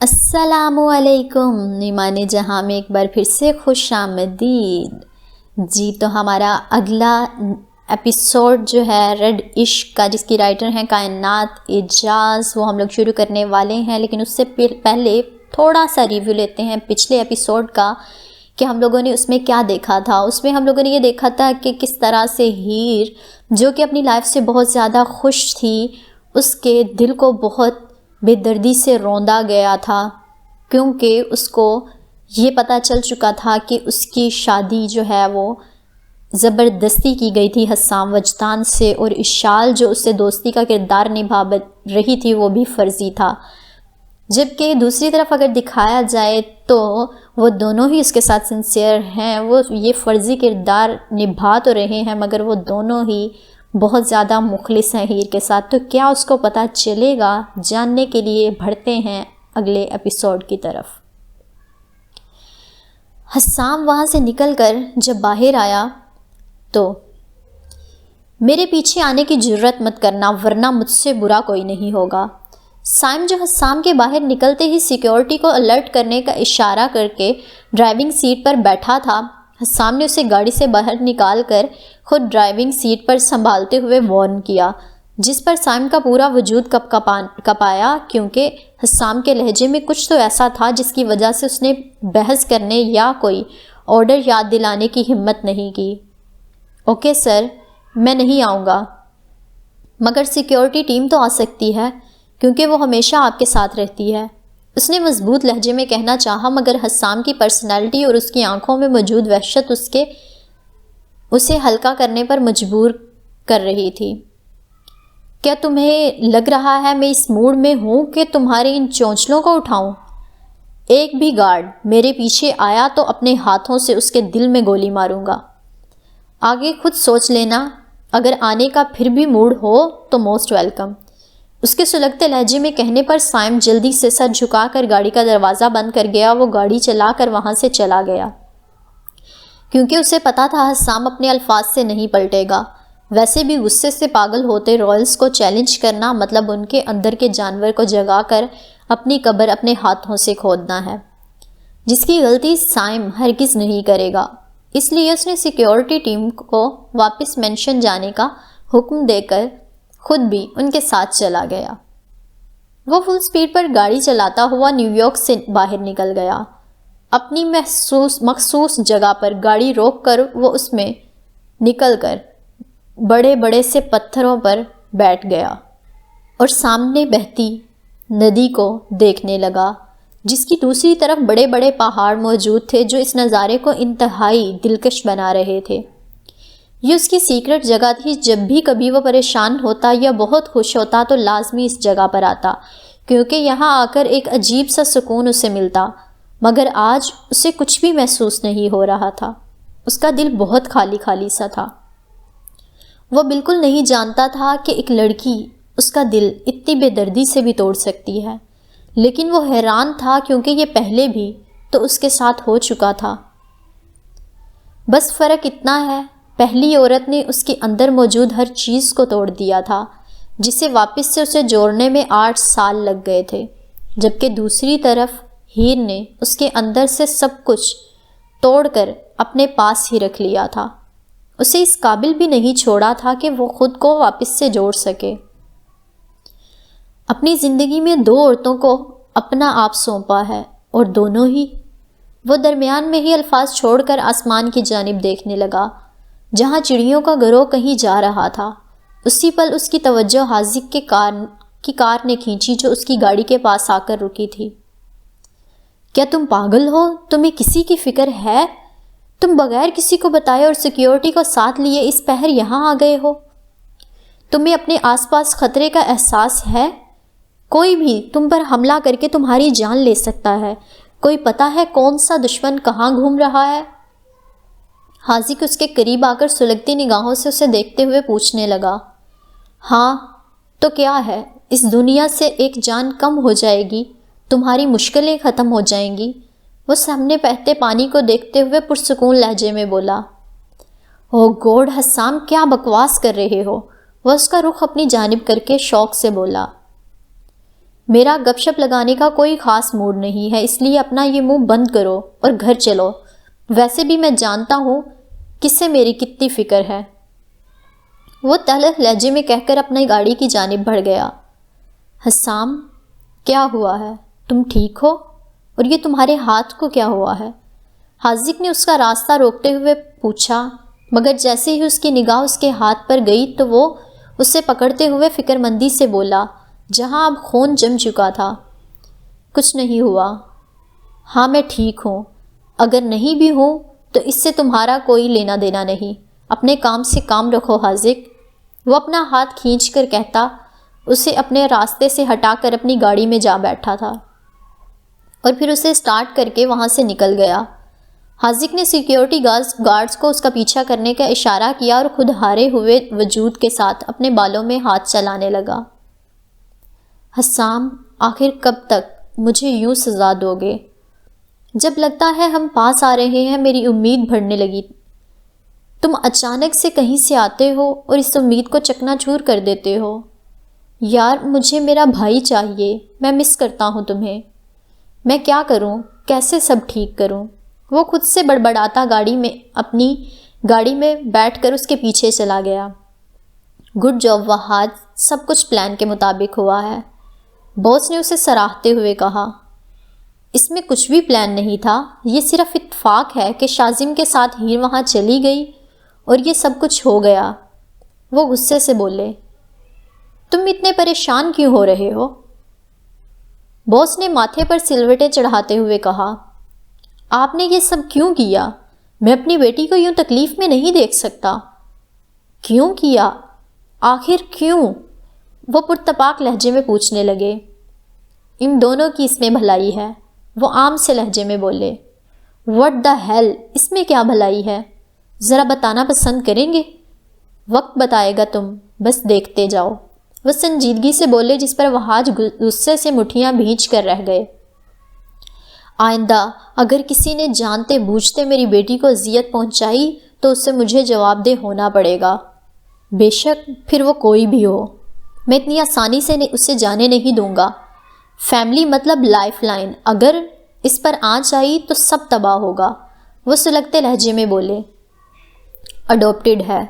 السلام علیکم ایمان جہاں میں ایک بار پھر سے خوش آمدید جی۔ تو ہمارا اگلا ایپیسوڈ جو ہے ریڈ عشق کا، جس کی رائٹر ہیں کائنات اعجاز، وہ ہم لوگ شروع کرنے والے ہیں۔ لیکن اس سے پہلے تھوڑا سا ریویو لیتے ہیں پچھلے ایپیسوڈ کا کہ ہم لوگوں نے اس میں کیا دیکھا تھا۔ اس میں ہم لوگوں نے یہ دیکھا تھا کہ کس طرح سے ہیر، جو کہ اپنی لائف سے بہت زیادہ خوش تھی، اس کے دل کو بہت بے دردی سے روندا گیا تھا، کیونکہ اس کو یہ پتہ چل چکا تھا کہ اس کی شادی جو ہے وہ زبردستی کی گئی تھی حسام وجدان سے، اور اشال جو اس سے دوستی کا کردار نبھا رہی تھی وہ بھی فرضی تھا۔ جبکہ دوسری طرف اگر دکھایا جائے تو وہ دونوں ہی اس کے ساتھ سنسیئر ہیں، وہ یہ فرضی کردار نبھا تو رہے ہیں مگر وہ دونوں ہی بہت زیادہ مخلص ہیں ہیر کے ساتھ۔ تو کیا اس کو پتہ چلے گا؟ جاننے کے لیے بڑھتے ہیں اگلے ایپیسوڈ کی طرف۔ حسام وہاں سے نکل کر جب باہر آیا تو میرے پیچھے آنے کی جرت مت کرنا ورنہ مجھ سے برا کوئی نہیں ہوگا۔ سائم جو حسام کے باہر نکلتے ہی سیکیورٹی کو الرٹ کرنے کا اشارہ کر کے ڈرائیونگ سیٹ پر بیٹھا تھا، حسام نے اسے گاڑی سے باہر نکال کر خود ڈرائیونگ سیٹ پر سنبھالتے ہوئے وارن کیا، جس پر سائم کا پورا وجود کپایا، کیونکہ حسام کے لہجے میں کچھ تو ایسا تھا جس کی وجہ سے اس نے بحث کرنے یا کوئی آرڈر یاد دلانے کی ہمت نہیں کی۔ اوکے سر، میں نہیں آؤں گا، مگر سیکیورٹی ٹیم تو آ سکتی ہے کیونکہ وہ ہمیشہ آپ کے ساتھ رہتی ہے، اس نے مضبوط لہجے میں کہنا چاہا، مگر حسام کی پرسنالٹی اور اس کی آنکھوں میں موجود وحشت اسے ہلکا کرنے پر مجبور کر رہی تھی۔ کیا تمہیں لگ رہا ہے میں اس موڈ میں ہوں کہ تمہارے ان چونچلوں کو اٹھاؤں؟ ایک بھی گارڈ میرے پیچھے آیا تو اپنے ہاتھوں سے اس کے دل میں گولی ماروں گا۔ آگے خود سوچ لینا، اگر آنے کا پھر بھی موڈ ہو تو موسٹ ویلکم۔ اس کے سلگتے لہجے میں کہنے پر سائم جلدی سے سر جھکا کر گاڑی کا دروازہ بند کر گیا۔ وہ گاڑی چلا کر وہاں سے چلا گیا کیونکہ اسے پتا تھا حسام اپنے الفاظ سے نہیں پلٹے گا۔ ویسے بھی غصے سے پاگل ہوتے رائلز کو چیلنج کرنا مطلب ان کے اندر کے جانور کو جگا کر اپنی قبر اپنے ہاتھوں سے کھودنا ہے، جس کی غلطی سائم ہرگز نہیں کرے گا۔ اس لیے اس نے سیکیورٹی ٹیم کو واپس مینشن جانے کا حکم دے کر خود بھی ان کے ساتھ چلا گیا۔ وہ فل سپیڈ پر گاڑی چلاتا ہوا نیو یارک سے باہر نکل گیا۔ اپنی مخصوص جگہ پر گاڑی روک کر وہ اس میں نکل کر بڑے بڑے سے پتھروں پر بیٹھ گیا اور سامنے بہتی ندی کو دیکھنے لگا، جس کی دوسری طرف بڑے بڑے پہاڑ موجود تھے جو اس نظارے کو انتہائی دلکش بنا رہے تھے۔ یہ اس کی سیکرٹ جگہ تھی، جب بھی کبھی وہ پریشان ہوتا یا بہت خوش ہوتا تو لازمی اس جگہ پر آتا، کیونکہ یہاں آ کر ایک عجیب سا سکون اسے ملتا۔ مگر آج اسے کچھ بھی محسوس نہیں ہو رہا تھا، اس کا دل بہت خالی خالی سا تھا۔ وہ بالکل نہیں جانتا تھا کہ ایک لڑکی اس کا دل اتنی بے دردی سے بھی توڑ سکتی ہے، لیکن وہ حیران تھا کیونکہ یہ پہلے بھی تو اس کے ساتھ ہو چکا تھا۔ بس فرق اتنا ہے، پہلی عورت نے اس کے اندر موجود ہر چیز کو توڑ دیا تھا جسے واپس سے اسے جوڑنے میں 8 سال لگ گئے تھے، جبکہ دوسری طرف ہیر نے اس کے اندر سے سب کچھ توڑ کر اپنے پاس ہی رکھ لیا تھا، اسے اس قابل بھی نہیں چھوڑا تھا کہ وہ خود کو واپس سے جوڑ سکے۔ اپنی زندگی میں 2 عورتوں کو اپنا آپ سونپا ہے اور دونوں ہی۔ وہ درمیان میں ہی الفاظ چھوڑ کر آسمان کی جانب دیکھنے لگا جہاں چڑیوں کا گروہ کہیں جا رہا تھا۔ اسی پل اس کی توجہ حاذق کی کار نے کھینچی جو اس کی گاڑی کے پاس آ کر رکی تھی۔ کیا تم پاگل ہو؟ تمہیں کسی کی فکر ہے؟ تم بغیر کسی کو بتائے اور سیکیورٹی کو ساتھ لیے اس پہر یہاں آ گئے ہو؟ تمہیں اپنے آس پاس خطرے کا احساس ہے؟ کوئی بھی تم پر حملہ کر کے تمہاری جان لے سکتا ہے، کوئی پتہ ہے کون سا دشمن کہاں گھوم رہا ہے؟ حاذق اس کے قریب آ کر سلگتی نگاہوں سے اسے دیکھتے ہوئے پوچھنے لگا۔ ہاں تو کیا ہے، اس دنیا سے ایک جان کم ہو جائے گی، تمہاری مشکلیں ختم ہو جائیں گی، وہ سامنے بہتے پانی کو دیکھتے ہوئے پرسکون لہجے میں بولا۔ او گوڈ حسام، کیا بکواس کر رہے ہو؟ وہ اس کا رخ اپنی جانب کر کے شوق سے بولا۔ میرا گپ شپ لگانے کا کوئی خاص موڈ نہیں ہے، اس لیے اپنا یہ منہ بند کرو اور گھر چلو۔ ویسے بھی میں جانتا ہوں کس سے میری کتنی فکر ہے۔ وہ تلخ لہجے میں کہہ کر اپنی گاڑی کی جانب بڑھ گیا۔ حسام، کیا ہوا ہے؟ تم ٹھیک ہو؟ اور یہ تمہارے ہاتھ کو کیا ہوا ہے؟ حاذق نے اس کا راستہ روکتے ہوئے پوچھا، مگر جیسے ہی اس کی نگاہ اس کے ہاتھ پر گئی تو وہ اسے پکڑتے ہوئے فکر مندی سے بولا، جہاں اب خون جم چکا تھا۔ کچھ نہیں ہوا۔ ہاں میں ٹھیک ہوں۔ اگر نہیں بھی ہوں تو اس سے تمہارا کوئی لینا دینا نہیں۔ اپنے کام سے کام رکھو حاذق۔ وہ اپنا ہاتھ کھینچ کر کہتا اسے اپنے راستے سے ہٹا کر اپنی گاڑی میں جا بیٹھا تھا اور پھر اسے سٹارٹ کر کے وہاں سے نکل گیا۔ حاذق نے سیکیورٹی گارڈز کو اس کا پیچھا کرنے کا اشارہ کیا اور خود ہارے ہوئے وجود کے ساتھ اپنے بالوں میں ہاتھ چلانے لگا۔ حسام، آخر کب تک مجھے یوں سزا دو گے؟ جب لگتا ہے ہم پاس آ رہے ہیں میری امید بڑھنے لگی۔ تم اچانک سے کہیں سے آتے ہو اور اس امید کو چکنا چور کر دیتے ہو۔ یار مجھے میرا بھائی چاہیے، میں مس کرتا ہوں تمہیں۔ میں کیا کروں؟ کیسے سب ٹھیک کروں؟ وہ خود سے بڑبڑاتا اپنی گاڑی میں بیٹھ کر اس کے پیچھے چلا گیا۔ گڈ جاب وحاد، سب کچھ پلان کے مطابق ہوا ہے، باس نے اسے سراہتے ہوئے کہا۔ اس میں کچھ بھی پلان نہیں تھا، یہ صرف اتفاق ہے کہ شازم کے ساتھ ہیر وہاں چلی گئی اور یہ سب کچھ ہو گیا۔ وہ غصے سے بولے، تم اتنے پریشان کیوں ہو رہے ہو؟ باس نے ماتھے پر سلوٹیں چڑھاتے ہوئے کہا، آپ نے یہ سب کیوں کیا؟ میں اپنی بیٹی کو یوں تکلیف میں نہیں دیکھ سکتا۔ کیوں کیا؟ آخر کیوں؟ وہ پرتپاک لہجے میں پوچھنے لگے۔ ان دونوں کی اس میں بھلائی ہے، وہ عام سے لہجے میں بولے۔ واٹ دا ہیل، اس میں کیا بھلائی ہے؟ ذرا بتانا پسند کریں گے؟ وقت بتائے گا، تم بس دیکھتے جاؤ، وہ سنجیدگی سے بولے، جس پر وحاد غصے سے مٹھیاں بھینچ کر رہ گئے۔ آئندہ اگر کسی نے جانتے بوجھتے میری بیٹی کو اذیت پہنچائی تو اس سے مجھے جواب دہ ہونا پڑے گا، بے شک پھر وہ کوئی بھی ہو۔ میں اتنی آسانی سے اسے جانے نہیں دوں گا۔ فیملی مطلب لائف لائن، اگر اس پر آنچ آئی تو سب تباہ ہوگا، وہ سلگتے لہجے میں بولے۔ اڈاپٹیڈ ہے،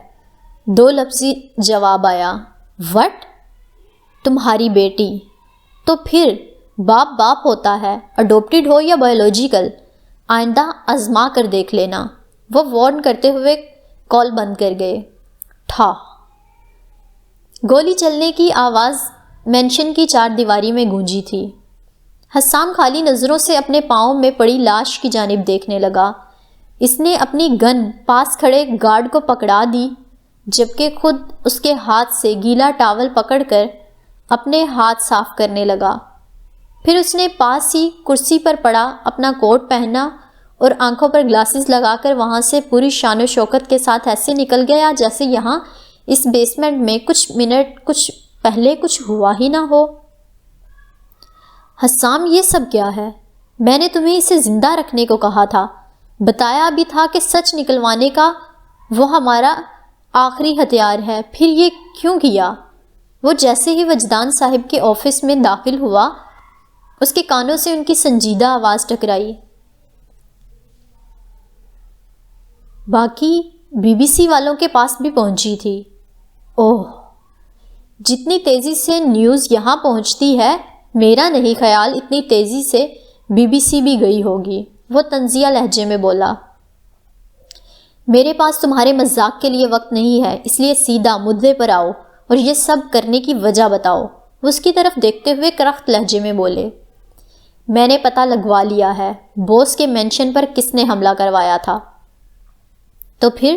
دو لفظی جواب آیا۔ وٹ؟ تمہاری بیٹی؟ تو پھر باپ ہوتا ہے، اڈاپٹیڈ ہو یا بایولوجیکل۔ آئندہ آزما کر دیکھ لینا، وہ وارن کرتے ہوئے کال بند کر گئے۔ ٹھا! گولی چلنے کی آواز مینشن کی چار دیواری میں گونجی تھی۔ حسام خالی نظروں سے اپنے پاؤں میں پڑی لاش کی جانب دیکھنے لگا۔ اس نے اپنی گن پاس کھڑے گارڈ کو پکڑا دی، جبکہ خود اس کے ہاتھ سے گیلا ٹاول پکڑ کر اپنے ہاتھ صاف کرنے لگا۔ پھر اس نے پاس ہی کرسی پر پڑا اپنا کوٹ پہنا اور آنکھوں پر گلاسز لگا کر وہاں سے پوری شان و شوکت کے ساتھ ایسے نکل گیا جیسے یہاں اس بیسمنٹ میں کچھ منٹ پہلے کچھ ہوا ہی نہ ہو۔ حسام، یہ سب کیا ہے؟ میں نے تمہیں اسے زندہ رکھنے کو کہا تھا، بتایا بھی تھا کہ سچ نکلوانے کا وہ ہمارا آخری ہتھیار ہے، پھر یہ کیوں کیا؟ وہ جیسے ہی وجدان صاحب کے آفس میں داخل ہوا، اس کے کانوں سے ان کی سنجیدہ آواز ٹکرائی۔ باقی بی بی سی والوں کے پاس بھی پہنچی تھی۔ اوہ، جتنی تیزی سے نیوز یہاں پہنچتی ہے، میرا نہیں خیال اتنی تیزی سے بی بی سی بھی گئی ہوگی، وہ طنزیہ لہجے میں بولا۔ میرے پاس تمہارے مذاق کے لیے وقت نہیں ہے، اس لیے سیدھا مدعے پر آؤ اور یہ سب کرنے کی وجہ بتاؤ، وہ اس کی طرف دیکھتے ہوئے کرخت لہجے میں بولے۔ میں نے پتہ لگوا لیا ہے، بوس کے مینشن پر کس نے حملہ کروایا تھا۔ تو پھر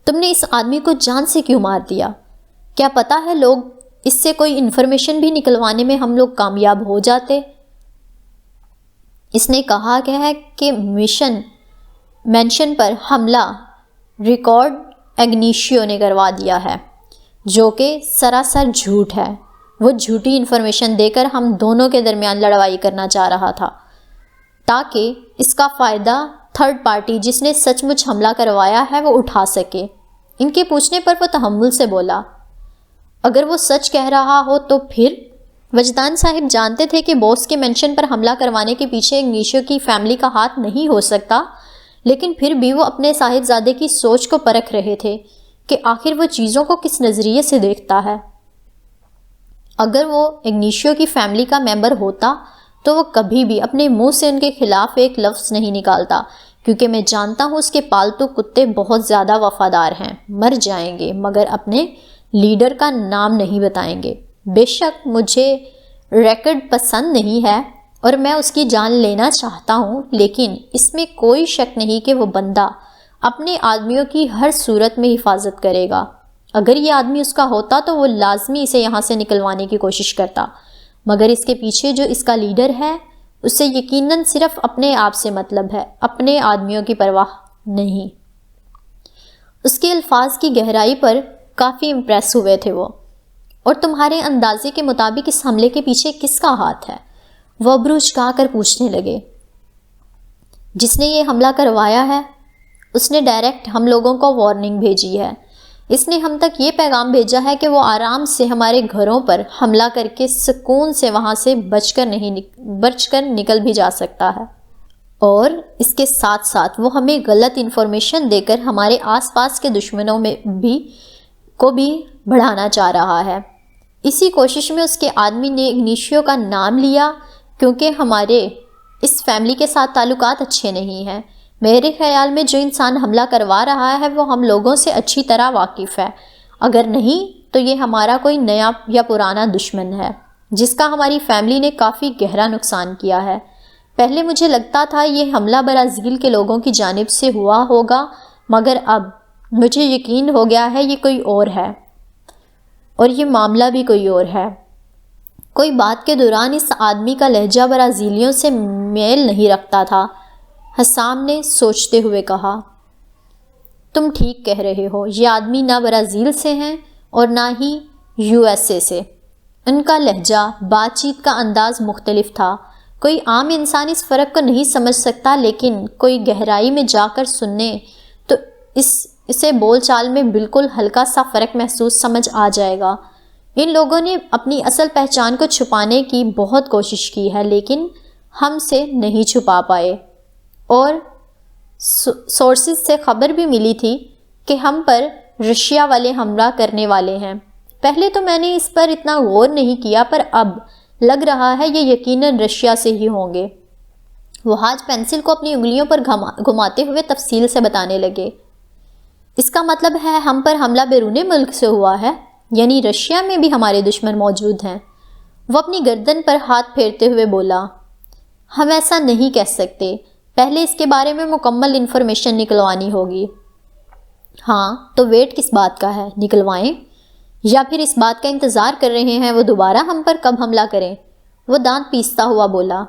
تم نے اس آدمی کو جان سے کیوں مار دیا؟ کیا پتہ ہے لوگ اس سے کوئی انفارمیشن بھی نکلوانے میں ہم لوگ کامیاب ہو جاتے۔ اس نے کہا کہ مینشن پر حملہ ریکارڈ ایگنیشیو نے کروا دیا ہے، جو کہ سراسر جھوٹ ہے۔ وہ جھوٹی انفارمیشن دے کر ہم دونوں کے درمیان لڑائی کرنا چاہ رہا تھا تاکہ اس کا فائدہ تھرڈ پارٹی جس نے سچ مچ حملہ کروایا ہے وہ اٹھا سکے۔ ان کے پوچھنے پر وہ تحمل سے بولا، اگر وہ سچ کہہ رہا ہو تو پھر وجدان صاحب جانتے تھے کہ بوس کے مینشن پر حملہ کروانے کے پیچھے اگنیشیو کی فیملی کا ہاتھ نہیں ہو سکتا، لیکن پھر بھی وہ اپنے صاحبزادے کی سوچ کو پرکھ رہے تھے کہ آخر وہ چیزوں کو کس نظریے سے دیکھتا ہے۔ اگر وہ اگنیشیو کی فیملی کا ممبر ہوتا تو وہ کبھی بھی اپنے منہ سے ان کے خلاف ایک لفظ نہیں نکالتا، کیونکہ میں جانتا ہوں اس کے پالتو کتے بہت زیادہ وفادار ہیں، مر جائیں گے مگر اپنے لیڈر کا نام نہیں بتائیں گے۔ بے شک مجھے ریکارڈ پسند نہیں ہے اور میں اس کی جان لینا چاہتا ہوں، لیکن اس میں کوئی شک نہیں کہ وہ بندہ اپنے آدمیوں کی ہر صورت میں حفاظت کرے گا۔ اگر یہ آدمی اس کا ہوتا تو وہ لازمی اسے یہاں سے نکلوانے کی کوشش کرتا، مگر اس کے پیچھے جو اس کا لیڈر ہے اسے یقیناً صرف اپنے آپ سے مطلب ہے، اپنے آدمیوں کی پرواہ نہیں۔ اس کے الفاظ کی گہرائی پر کافی امپریس ہوئے تھے وہ۔ اور تمہارے اندازے کے مطابق اس حملے کے پیچھے کس کا ہاتھ ہے؟ وہ ابرو اچکا کر پوچھنے لگے۔ جس نے یہ حملہ کروایا ہے اس نے ڈائریکٹ ہم لوگوں کو وارننگ بھیجی ہے۔ اس نے ہم تک یہ پیغام بھیجا ہے کہ وہ آرام سے ہمارے گھروں پر حملہ کر کے سکون سے وہاں سے بچ کر نکل بھی جا سکتا ہے، اور اس کے ساتھ ساتھ وہ ہمیں غلط انفارمیشن دے کر ہمارے آس پاس کے دشمنوں میں کو بھی بڑھانا چاہ رہا ہے۔ اسی کوشش میں اس کے آدمی نے اگنیشیو کا نام لیا، کیونکہ ہمارے اس فیملی کے ساتھ تعلقات اچھے نہیں ہیں۔ میرے خیال میں جو انسان حملہ کروا رہا ہے وہ ہم لوگوں سے اچھی طرح واقف ہے، اگر نہیں تو یہ ہمارا کوئی نیا یا پرانا دشمن ہے جس کا ہماری فیملی نے کافی گہرا نقصان کیا ہے۔ پہلے مجھے لگتا تھا یہ حملہ برازیل کے لوگوں کی جانب سے ہوا ہوگا، مگر اب مجھے یقین ہو گیا ہے یہ کوئی اور ہے، اور یہ معاملہ بھی کوئی اور ہے۔ کوئی بات کے دوران اس آدمی کا لہجہ برازیلیوں سے میل نہیں رکھتا تھا۔ حسام نے سوچتے ہوئے کہا، تم ٹھیک کہہ رہے ہو، یہ آدمی نہ برازیل سے ہیں اور نہ ہی USA سے۔ ان کا لہجہ، بات چیت کا انداز مختلف تھا۔ کوئی عام انسان اس فرق کو نہیں سمجھ سکتا، لیکن کوئی گہرائی میں جا کر سننے تو اسے بول چال میں بالکل ہلکا سا فرق محسوس سمجھ آ جائے گا۔ ان لوگوں نے اپنی اصل پہچان کو چھپانے کی بہت کوشش کی ہے، لیکن ہم سے نہیں چھپا پائے، اور سورسز سے خبر بھی ملی تھی کہ ہم پر رشیا والے حملہ کرنے والے ہیں۔ پہلے تو میں نے اس پر اتنا غور نہیں کیا، پر اب لگ رہا ہے یہ یقیناً رشیا سے ہی ہوں گے۔ وہ ہاتھ پینسل کو اپنی انگلیوں پر گھماتے ہوئے تفصیل سے بتانے لگے۔ اس کا مطلب ہے ہم پر حملہ بیرون ملک سے ہوا ہے، یعنی رشیا میں بھی ہمارے دشمن موجود ہیں۔ وہ اپنی گردن پر ہاتھ پھیرتے ہوئے بولا، ہم ایسا نہیں کہہ سکتے، پہلے اس کے بارے میں مکمل انفارمیشن نکلوانی ہوگی۔ ہاں تو ویٹ کس بات کا ہے، نکلوائیں، یا پھر اس بات کا انتظار کر رہے ہیں وہ دوبارہ ہم پر کب حملہ کریں؟ وہ دانت پیستا ہوا بولا،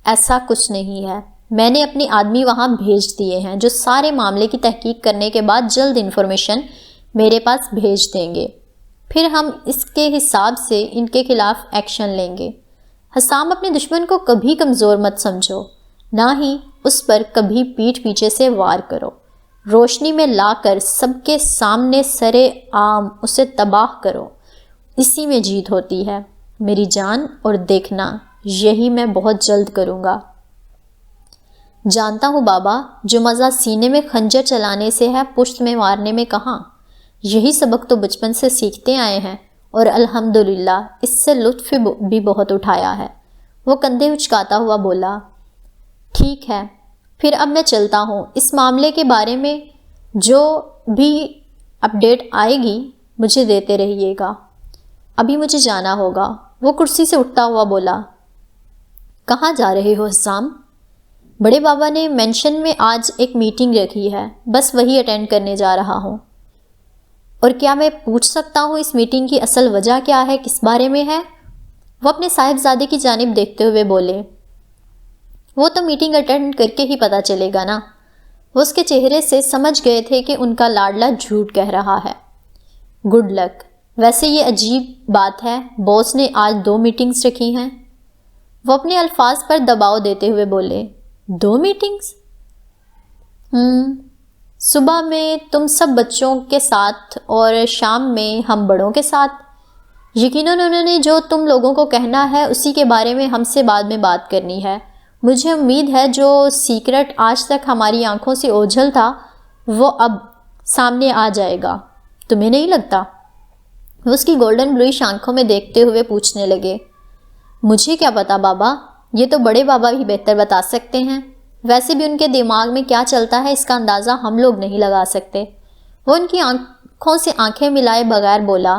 ایسا کچھ نہیں ہے، میں نے اپنے آدمی وہاں بھیج دیے ہیں جو سارے معاملے کی تحقیق کرنے کے بعد جلد انفارمیشن میرے پاس بھیج دیں گے، پھر ہم اس کے حساب سے ان کے خلاف ایکشن لیں گے۔ حسام، اپنے دشمن کو کبھی کمزور مت سمجھو، نہ ہی اس پر کبھی پیٹھ پیچھے سے وار کرو، روشنی میں لا کر سب کے سامنے سرے عام اسے تباہ کرو، اسی میں جیت ہوتی ہے میری جان، اور دیکھنا یہی میں بہت جلد کروں گا۔ جانتا ہوں بابا، جو مزہ سینے میں خنجر چلانے سے ہے پشت میں مارنے میں کہاں۔ یہی سبق تو بچپن سے سیکھتے آئے ہیں، اور الحمدللہ اس سے لطف بھی بہت اٹھایا ہے۔ وہ کندھے اچکاتا ہوا بولا، ٹھیک ہے، پھر اب میں چلتا ہوں، اس معاملے کے بارے میں جو بھی اپڈیٹ آئے گی مجھے دیتے رہیے گا، ابھی مجھے جانا ہوگا۔ وہ کرسی سے اٹھتا ہوا بولا، کہاں جا رہے ہو حسام؟ بڑے بابا نے مینشن میں آج ایک میٹنگ رکھی ہے، بس وہی اٹینڈ کرنے جا رہا ہوں۔ اور کیا میں پوچھ سکتا ہوں اس میٹنگ کی اصل وجہ کیا ہے، کس بارے میں ہے؟ وہ اپنے صاحبزادے کی جانب دیکھتے ہوئے بولے، وہ تو میٹنگ اٹینڈ کر کے ہی پتہ چلے گا نا۔ وہ اس کے چہرے سے سمجھ گئے تھے کہ ان کا لاڈلا جھوٹ کہہ رہا ہے۔ گڈ لک، ویسے یہ عجیب بات ہے، باس نے آج 2 میٹنگز رکھی ہیں۔ وہ اپنے الفاظ پر دباؤ دیتے ہوئے بولے، 2 میٹنگز؟ صبح میں تم سب بچوں کے ساتھ اور شام میں ہم بڑوں کے ساتھ۔ یقیناً انہوں نے جو تم لوگوں کو کہنا ہے اسی کے بارے میں ہم سے بعد میں بات کرنی ہے۔ مجھے امید ہے جو سیکرٹ آج تک ہماری آنکھوں سے اوجھل تھا وہ اب سامنے آ جائے گا، تمہیں نہیں لگتا؟ وہ اس کی گولڈن بلوئش آنکھوں میں دیکھتے ہوئے پوچھنے لگے۔ مجھے کیا پتا بابا، یہ تو بڑے بابا بھی بہتر بتا سکتے ہیں۔ ویسے بھی ان کے دماغ میں کیا چلتا ہے اس کا اندازہ ہم لوگ نہیں لگا سکتے۔ وہ ان کی آنکھوں سے آنکھیں ملائے بغیر بولا،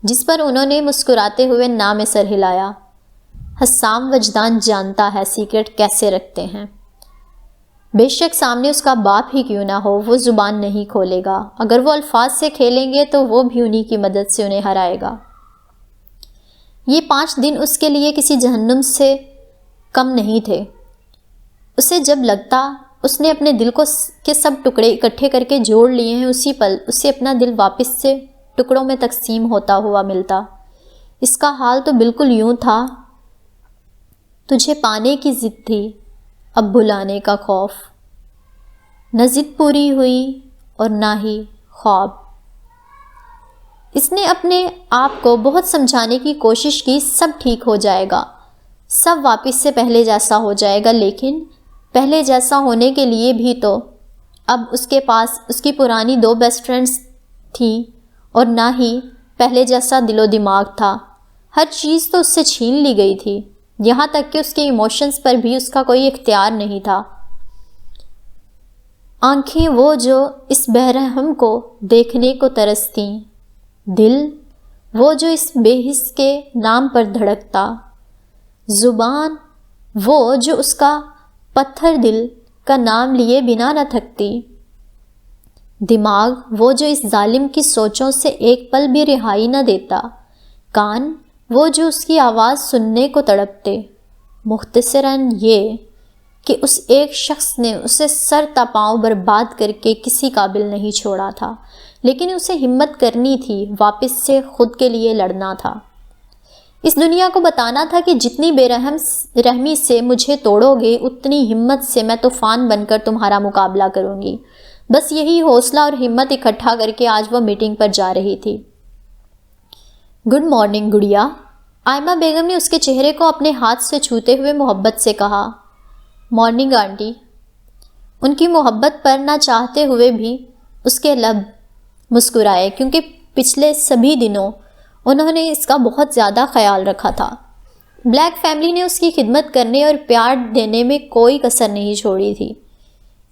جس پر انہوں نے مسکراتے ہوئے نہ میں سر ہلایا۔ حسام وجدان جانتا ہے سیکرٹ کیسے رکھتے ہیں۔ بے شک سامنے اس کا باپ ہی کیوں نہ ہو وہ زبان نہیں کھولے گا، اگر وہ الفاظ سے کھیلیں گے تو وہ بھی انہی کی مدد سے انہیں ہرائے گا۔ یہ 5 دن اس کے لیے کسی جہنم سے کم نہیں تھے۔ اسے جب لگتا اس نے اپنے دل کے سب ٹکڑے اکٹھے کر کے جوڑ لیے ہیں، اسی پل اسے اپنا دل واپس سے ٹکڑوں میں تقسیم ہوتا ہوا ملتا۔ اس کا حال تو بالکل یوں تھا، تجھے پانے کی ضد تھی، اب بھلانے کا خوف۔ نہ ضد پوری ہوئی اور نہ ہی خواب۔ اس نے اپنے آپ کو بہت سمجھانے کی کوشش کی، سب ٹھیک ہو جائے گا، سب واپس سے پہلے جیسا ہو جائے گا، لیکن پہلے جیسا ہونے کے لیے بھی تو اب اس کے پاس اس کی پرانی 2 بیسٹ فرینڈز تھیں اور نہ ہی پہلے جیسا دل و دماغ تھا۔ ہر چیز تو اس سے چھین لی گئی تھی، یہاں تک کہ اس کے ایموشنز پر بھی اس کا کوئی اختیار نہیں تھا۔ آنکھیں وہ جو اس بہرحم کو دیکھنے کو ترستیں، دل وہ جو اس بے حس کے نام پر دھڑکتا، زبان وہ جو اس کا پتھر دل کا نام لیے بنا نہ تھکتی، دماغ وہ جو اس ظالم کی سوچوں سے ایک پل بھی رہائی نہ دیتا، کان وہ جو اس کی آواز سننے کو تڑپتے۔ مختصراً یہ کہ اس ایک شخص نے اسے سر تا پاؤں برباد کر کے کسی قابل نہیں چھوڑا تھا، لیکن اسے ہمت کرنی تھی، واپس سے خود کے لیے لڑنا تھا، اس دنیا کو بتانا تھا کہ جتنی بے رحمی سے مجھے توڑو گے اتنی ہمت سے میں طوفان بن کر تمہارا مقابلہ کروں گی۔ بس یہی حوصلہ اور ہمت اکٹھا کر کے آج وہ میٹنگ پر جا رہی تھی۔ گڈ مارننگ گڑیا، آئمہ بیگم نے اس کے چہرے کو اپنے ہاتھ سے چھوتے ہوئے محبت سے کہا۔ Morning aunty. ان کی محبت پر نہ چاہتے ہوئے بھی اس کے لب مسکرائے، کیونکہ پچھلے سبھی دنوں انہوں نے اس کا بہت زیادہ خیال رکھا تھا۔ بلیک فیملی نے اس کی خدمت کرنے اور پیار دینے میں کوئی کسر نہیں چھوڑی تھی۔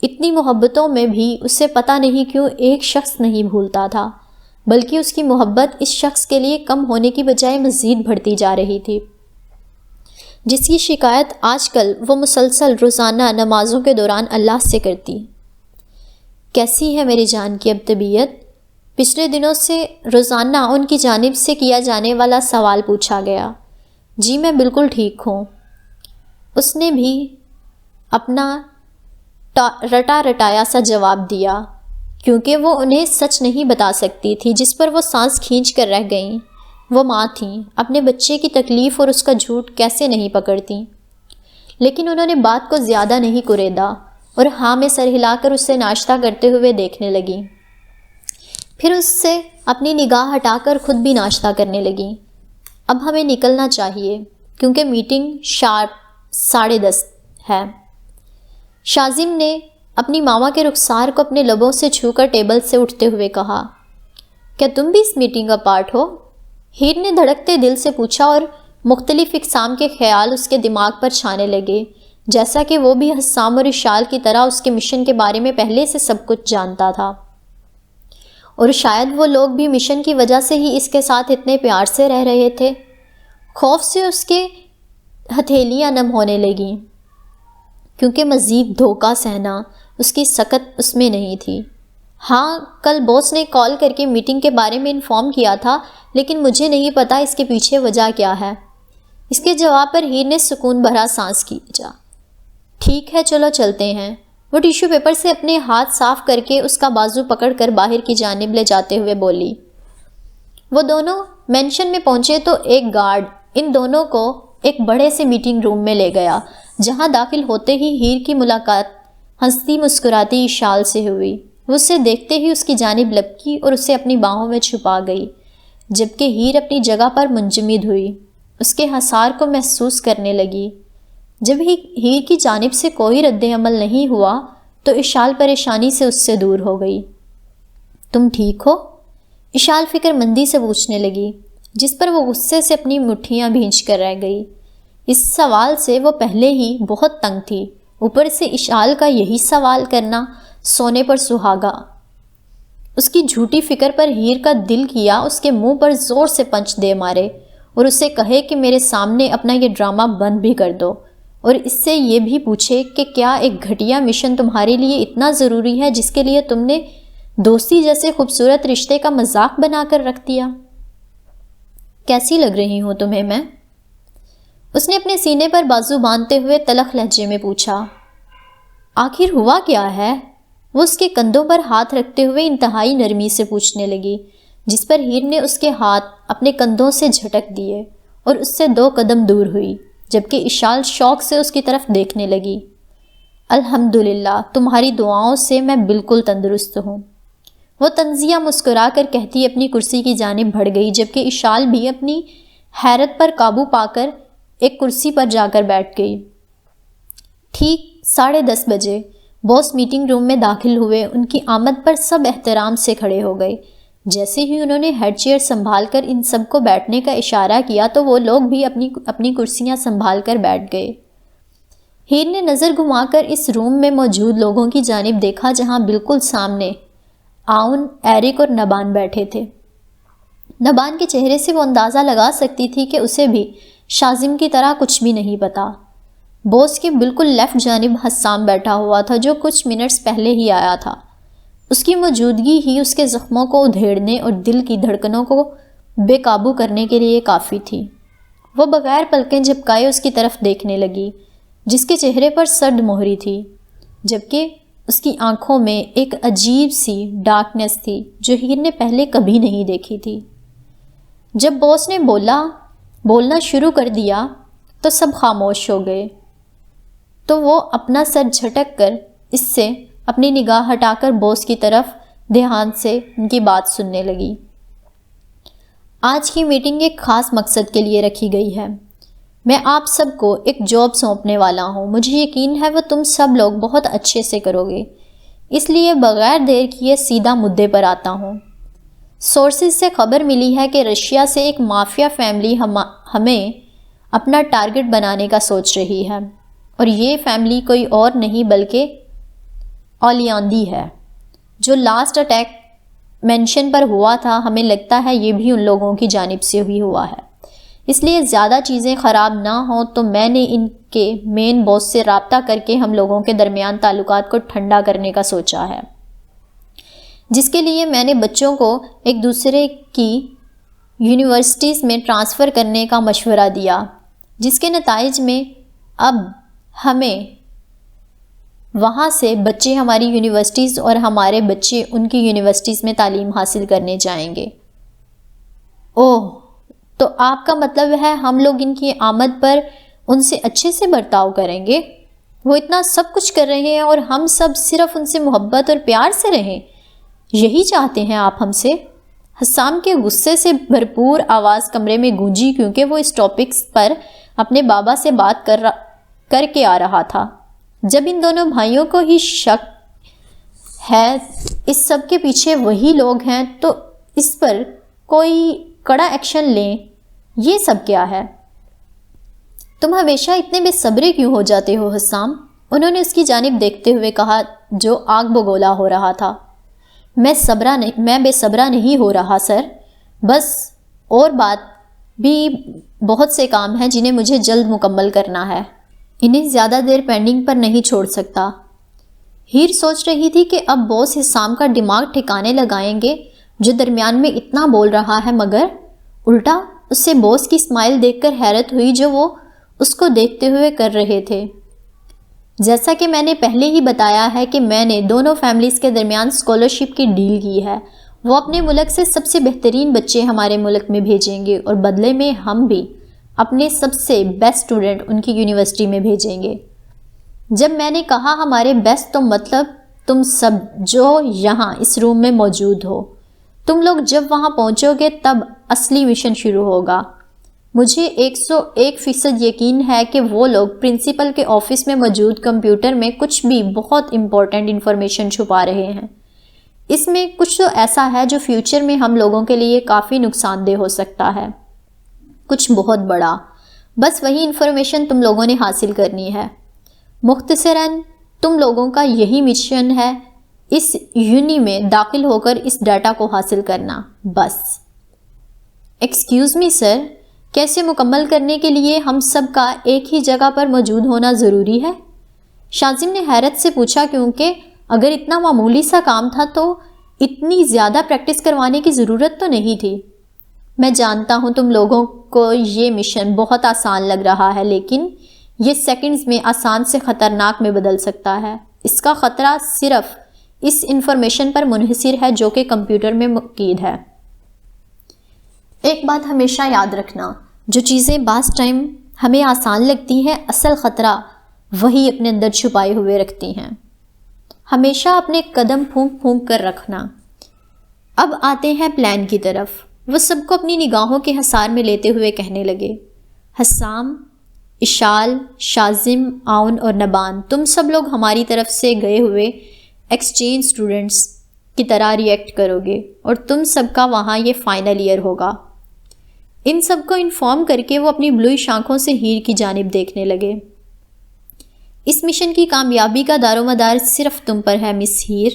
اتنی محبتوں میں بھی اسے پتہ نہیں کیوں ایک شخص نہیں بھولتا تھا، بلکہ اس کی محبت اس شخص کے لیے کم ہونے کی بجائے مزید بڑھتی جا رہی تھی، جس کی شکایت آج کل وہ مسلسل روزانہ نمازوں کے دوران اللہ سے کرتی۔ کیسی ہے میری جان کی اب طبیعت؟ پچھلے دنوں سے روزانہ ان کی جانب سے کیا جانے والا سوال پوچھا گیا۔ جی میں بالکل ٹھیک ہوں، اس نے بھی اپنا رٹا رٹایا سا جواب دیا، کیونکہ وہ انہیں سچ نہیں بتا سکتی تھی جس پر وہ سانس کھینچ کر رہ گئیں۔ وہ ماں تھیں، اپنے بچے کی تکلیف اور اس کا جھوٹ کیسے نہیں پکڑتیں، لیکن انہوں نے بات کو زیادہ نہیں کریدا اور ہاں میں سر ہلا کر اسے ناشتہ کرتے ہوئے دیکھنے لگیں، پھر اس سے اپنی نگاہ ہٹا کر خود بھی ناشتہ کرنے لگیں۔ اب ہمیں نکلنا چاہیے کیونکہ میٹنگ شارپ 10:30 ہے۔ شازم نے اپنی ماما کے رخسار کو اپنے لبوں سے چھو کر ٹیبل سے اٹھتے ہوئے کہا، کیا تم بھی اس میٹنگ کا پارٹ ہو؟ ہیر نے دھڑکتے دل سے پوچھا اور مختلف اقسام کے خیال اس کے دماغ پر چھانے لگے، جیسا کہ وہ بھی حسام اور اشال کی طرح اس کے مشن کے بارے میں پہلے سے سب کچھ جانتا تھا، اور شاید وہ لوگ بھی مشن کی وجہ سے ہی اس کے ساتھ اتنے پیار سے رہ رہے تھے۔ خوف سے اس کے ہتھیلیاں نم ہونے لگیں، کیونکہ مزید دھوکہ سہنا اس کی سکت اس میں نہیں تھی۔ ہاں کل باس نے کال کر کے میٹنگ کے بارے میں انفارم کیا تھا، لیکن مجھے نہیں پتا اس کے پیچھے وجہ کیا ہے۔ اس کے جواب پر ہیر نے سکون بھرا سانس کھینچا۔ ٹھیک ہے چلو چلتے ہیں۔ وہ ٹیشو پیپر سے اپنے ہاتھ صاف کر کے اس کا بازو پکڑ کر باہر کی جانب لے جاتے ہوئے بولی۔ وہ دونوں مینشن میں پہنچے تو ایک گارڈ ان دونوں کو ایک بڑے سے میٹنگ روم میں لے گیا، جہاں داخل ہوتے ہی ہیر کی ملاقات ہنستی مسکراتی اشال سے ہوئی۔ وہ اسے دیکھتے ہی اس کی جانب لپکی اور اسے اپنی باہوں میں چھپا گئی، جبکہ ہیر اپنی جگہ پر منجمد ہوئی، اس کے حصار کو محسوس کرنے لگی۔ جب ہیر کی جانب سے کوئی رد عمل نہیں ہوا تو اشال پریشانی سے اس سے دور ہو گئی۔ تم ٹھیک ہو؟ اشال فکر مندی سے پوچھنے لگی، جس پر وہ غصے سے اپنی مٹھیاں بھینچ کر رہ گئی۔ اس سوال سے وہ پہلے ہی بہت تنگ تھی، اوپر سے اشال کا یہی سوال کرنا سونے پر سہاگا۔ اس کی جھوٹی فکر پر ہیر کا دل کیا اس کے منہ پر زور سے پنچ دے مارے اور اسے کہے کہ میرے سامنے اپنا یہ ڈرامہ بند بھی کر دو، اور اس سے یہ بھی پوچھے کہ کیا ایک گھٹیا مشن تمہارے لیے اتنا ضروری ہے جس کے لیے تم نے دوستی جیسے خوبصورت رشتے کا مذاق بنا کر رکھ دیا؟ کیسی لگ رہی ہوں تمہیں میں؟ اس نے اپنے سینے پر بازو باندھتے ہوئے تلخ لہجے میں پوچھا۔ آخر ہوا کیا ہے؟ وہ اس کے کندھوں پر ہاتھ رکھتے ہوئے انتہائی نرمی سے پوچھنے لگی، جس پر ہیر نے اس کے ہاتھ اپنے کندھوں سے جھٹک دیے اور اس سے 2 قدم دور ہوئی، جبکہ اشال شوق سے اس کی طرف دیکھنے لگی۔ الحمدللہ، تمہاری دعاؤں سے میں بالکل تندرست ہوں، وہ طنزیہ مسکرا کر کہتی اپنی کرسی کی جانب بڑھ گئی، جبکہ اشال بھی اپنی حیرت پر قابو پا کر ایک کرسی پر جا کر بیٹھ گئی۔ ٹھیک 10:30 بجے باس میٹنگ روم میں داخل ہوئے۔ ان کی آمد پر سب احترام سے کھڑے ہو گئے۔ جیسے ہی انہوں نے ہیڈ چیئر سنبھال کر ان سب کو بیٹھنے کا اشارہ کیا تو وہ لوگ بھی اپنی کرسیاں سنبھال کر بیٹھ گئے۔ ہیر نے نظر گھما کر اس روم میں موجود لوگوں کی جانب دیکھا جہاں بالکل سامنے آؤن، ایرک اور نبان بیٹھے تھے۔ نبان کے چہرے سے وہ اندازہ لگا سکتی تھی کہ اسے بھی شازم کی طرح کچھ بھی نہیں پتا۔ باس کے بالکل لیفٹ جانب حسام بیٹھا ہوا تھا جو کچھ منٹس پہلے ہی آیا تھا۔ اس کی موجودگی ہی اس کے زخموں کو ادھیڑنے اور دل کی دھڑکنوں کو بے قابو کرنے کے لیے کافی تھی۔ وہ بغیر پلکیں جھپکائے اس کی طرف دیکھنے لگی، جس کے چہرے پر سرد مہری تھی، جبکہ اس کی آنکھوں میں ایک عجیب سی ڈارکنیس تھی جو ہیر نے پہلے کبھی نہیں دیکھی تھی۔ جب باس نے بولنا شروع کر دیا تو سب خاموش ہو گئے، تو وہ اپنا سر جھٹک کر اس سے اپنی نگاہ ہٹا کر باس کی طرف دھیان سے ان کی بات سننے لگی۔ آج کی میٹنگ ایک خاص مقصد کے لیے رکھی گئی ہے۔ میں آپ سب کو ایک جاب سونپنے والا ہوں، مجھے یقین ہے وہ تم سب لوگ بہت اچھے سے کرو گے، اس لیے بغیر دیر کیے سیدھا مدعے پر آتا ہوں۔ سورسز سے خبر ملی ہے کہ رشیا سے ایک مافیا فیملی ہمیں اپنا ٹارگٹ بنانے کا سوچ رہی ہے، اور یہ فیملی کوئی اور نہیں بلکہ اولیاندی ہے، جو لاسٹ اٹیک مینشن پر ہوا تھا۔ ہمیں لگتا ہے یہ بھی ان لوگوں کی جانب سے ہی ہوا ہے، اس لیے زیادہ چیزیں خراب نہ ہوں تو میں نے ان کے مین باس سے رابطہ کر کے ہم لوگوں کے درمیان تعلقات کو ٹھنڈا کرنے کا سوچا ہے، جس کے لیے میں نے بچوں کو ایک دوسرے کی یونیورسٹیز میں ٹرانسفر کرنے کا مشورہ دیا، جس کے نتائج میں اب ہمیں وہاں سے بچے ہماری یونیورسٹیز اور ہمارے بچے ان کی یونیورسٹیز میں تعلیم حاصل کرنے جائیں گے۔ اوہ، تو آپ کا مطلب ہے ہم لوگ ان کی آمد پر ان سے اچھے سے برتاؤ کریں گے؟ وہ اتنا سب کچھ کر رہے ہیں اور ہم سب صرف ان سے محبت اور پیار سے رہیں، یہی چاہتے ہیں آپ ہم سے؟ حسام کے غصے سے بھرپور آواز کمرے میں گونجی، کیونکہ وہ اس ٹاپکس پر اپنے بابا سے بات کر کے آ رہا تھا۔ جب ان دونوں بھائیوں کو ہی شک ہے اس سب کے پیچھے وہی لوگ ہیں تو اس پر کوئی کڑا ایکشن لیں۔ یہ سب کیا ہے؟ تم ہمیشہ اتنے بے صبرے کیوں ہو جاتے ہو حسام؟ انہوں نے اس کی جانب دیکھتے ہوئے کہا جو آگ بگولا ہو رہا تھا۔ میں بے صبرا نہیں ہو رہا سر، بس اور بات بھی بہت سے کام ہیں جنہیں مجھے جلد مکمل کرنا ہے، انہیں زیادہ دیر پینڈنگ پر نہیں چھوڑ سکتا۔ ہیر سوچ رہی تھی کہ اب باس حسام کا دماغ ٹھکانے لگائیں گے جو درمیان میں اتنا بول رہا ہے، مگر الٹا اس سے باس کی اسمائل دیکھ کر حیرت ہوئی جو وہ اس کو دیکھتے ہوئے کر رہے تھے۔ جیسا کہ میں نے پہلے ہی بتایا ہے کہ میں نے دونوں فیملیز کے درمیان اسکالرشپ کی ڈیل کی ہے، وہ اپنے ملک سے سب سے بہترین بچے ہمارے ملک میں بھیجیں گے اور بدلے میں ہم بھی اپنے سب سے بیسٹ اسٹوڈنٹ ان کی یونیورسٹی میں بھیجیں گے۔ جب میں نے کہا ہمارے بیسٹ تو مطلب تم سب جو یہاں اس روم میں موجود ہو، تم لوگ جب وہاں پہنچو گے تب اصلی مشن شروع ہوگا۔ مجھے 101% یقین ہے کہ وہ لوگ پرنسپل کے آفس میں موجود کمپیوٹر میں کچھ بھی بہت امپورٹنٹ انفارمیشن چھپا رہے ہیں۔ اس میں کچھ تو ایسا ہے جو فیوچر میں ہم لوگوں کے لیے کافی نقصان دہ ہو سکتا ہے، کچھ بہت بڑا۔ بس وہی انفارمیشن تم لوگوں نے حاصل کرنی ہے۔ مختصراً تم لوگوں کا یہی مشن ہے، اس یونی میں داخل ہو کر اس ڈیٹا کو حاصل کرنا، بس۔ ایکسکیوز می سر، کیسے مکمل کرنے کے لیے ہم سب کا ایک ہی جگہ پر موجود ہونا ضروری ہے؟ شاذم نے حیرت سے پوچھا، کیونکہ اگر اتنا معمولی سا کام تھا تو اتنی زیادہ پریکٹس کروانے کی ضرورت تو نہیں تھی۔ میں جانتا ہوں تم لوگوں کو یہ مشن بہت آسان لگ رہا ہے، لیکن یہ سیکنڈز میں آسان سے خطرناک میں بدل سکتا ہے۔ اس کا خطرہ صرف اس انفارمیشن پر منحصر ہے جو کہ کمپیوٹر میں مقید ہے۔ ایک بات ہمیشہ یاد رکھنا، جو چیزیں بعض ٹائم ہمیں آسان لگتی ہیں، اصل خطرہ وہی اپنے اندر چھپائے ہوئے رکھتی ہیں۔ ہمیشہ اپنے قدم پھونک پھونک کر رکھنا۔ اب آتے ہیں پلان کی طرف۔ وہ سب کو اپنی نگاہوں کے حصار میں لیتے ہوئے کہنے لگے، حسام، اشال، شاذم، عون اور نبان، تم سب لوگ ہماری طرف سے گئے ہوئے ایکسچینج اسٹوڈنٹس کی طرح ریئیکٹ کرو گے، اور تم سب کا وہاں یہ فائنل ایئر ہوگا۔ ان سب کو انفارم کر کے وہ اپنی بلوئش آنکھوں سے ہیر کی جانب دیکھنے لگے۔ اس مشن کی کامیابی کا دار و مدار صرف تم پر ہے مس ہیر۔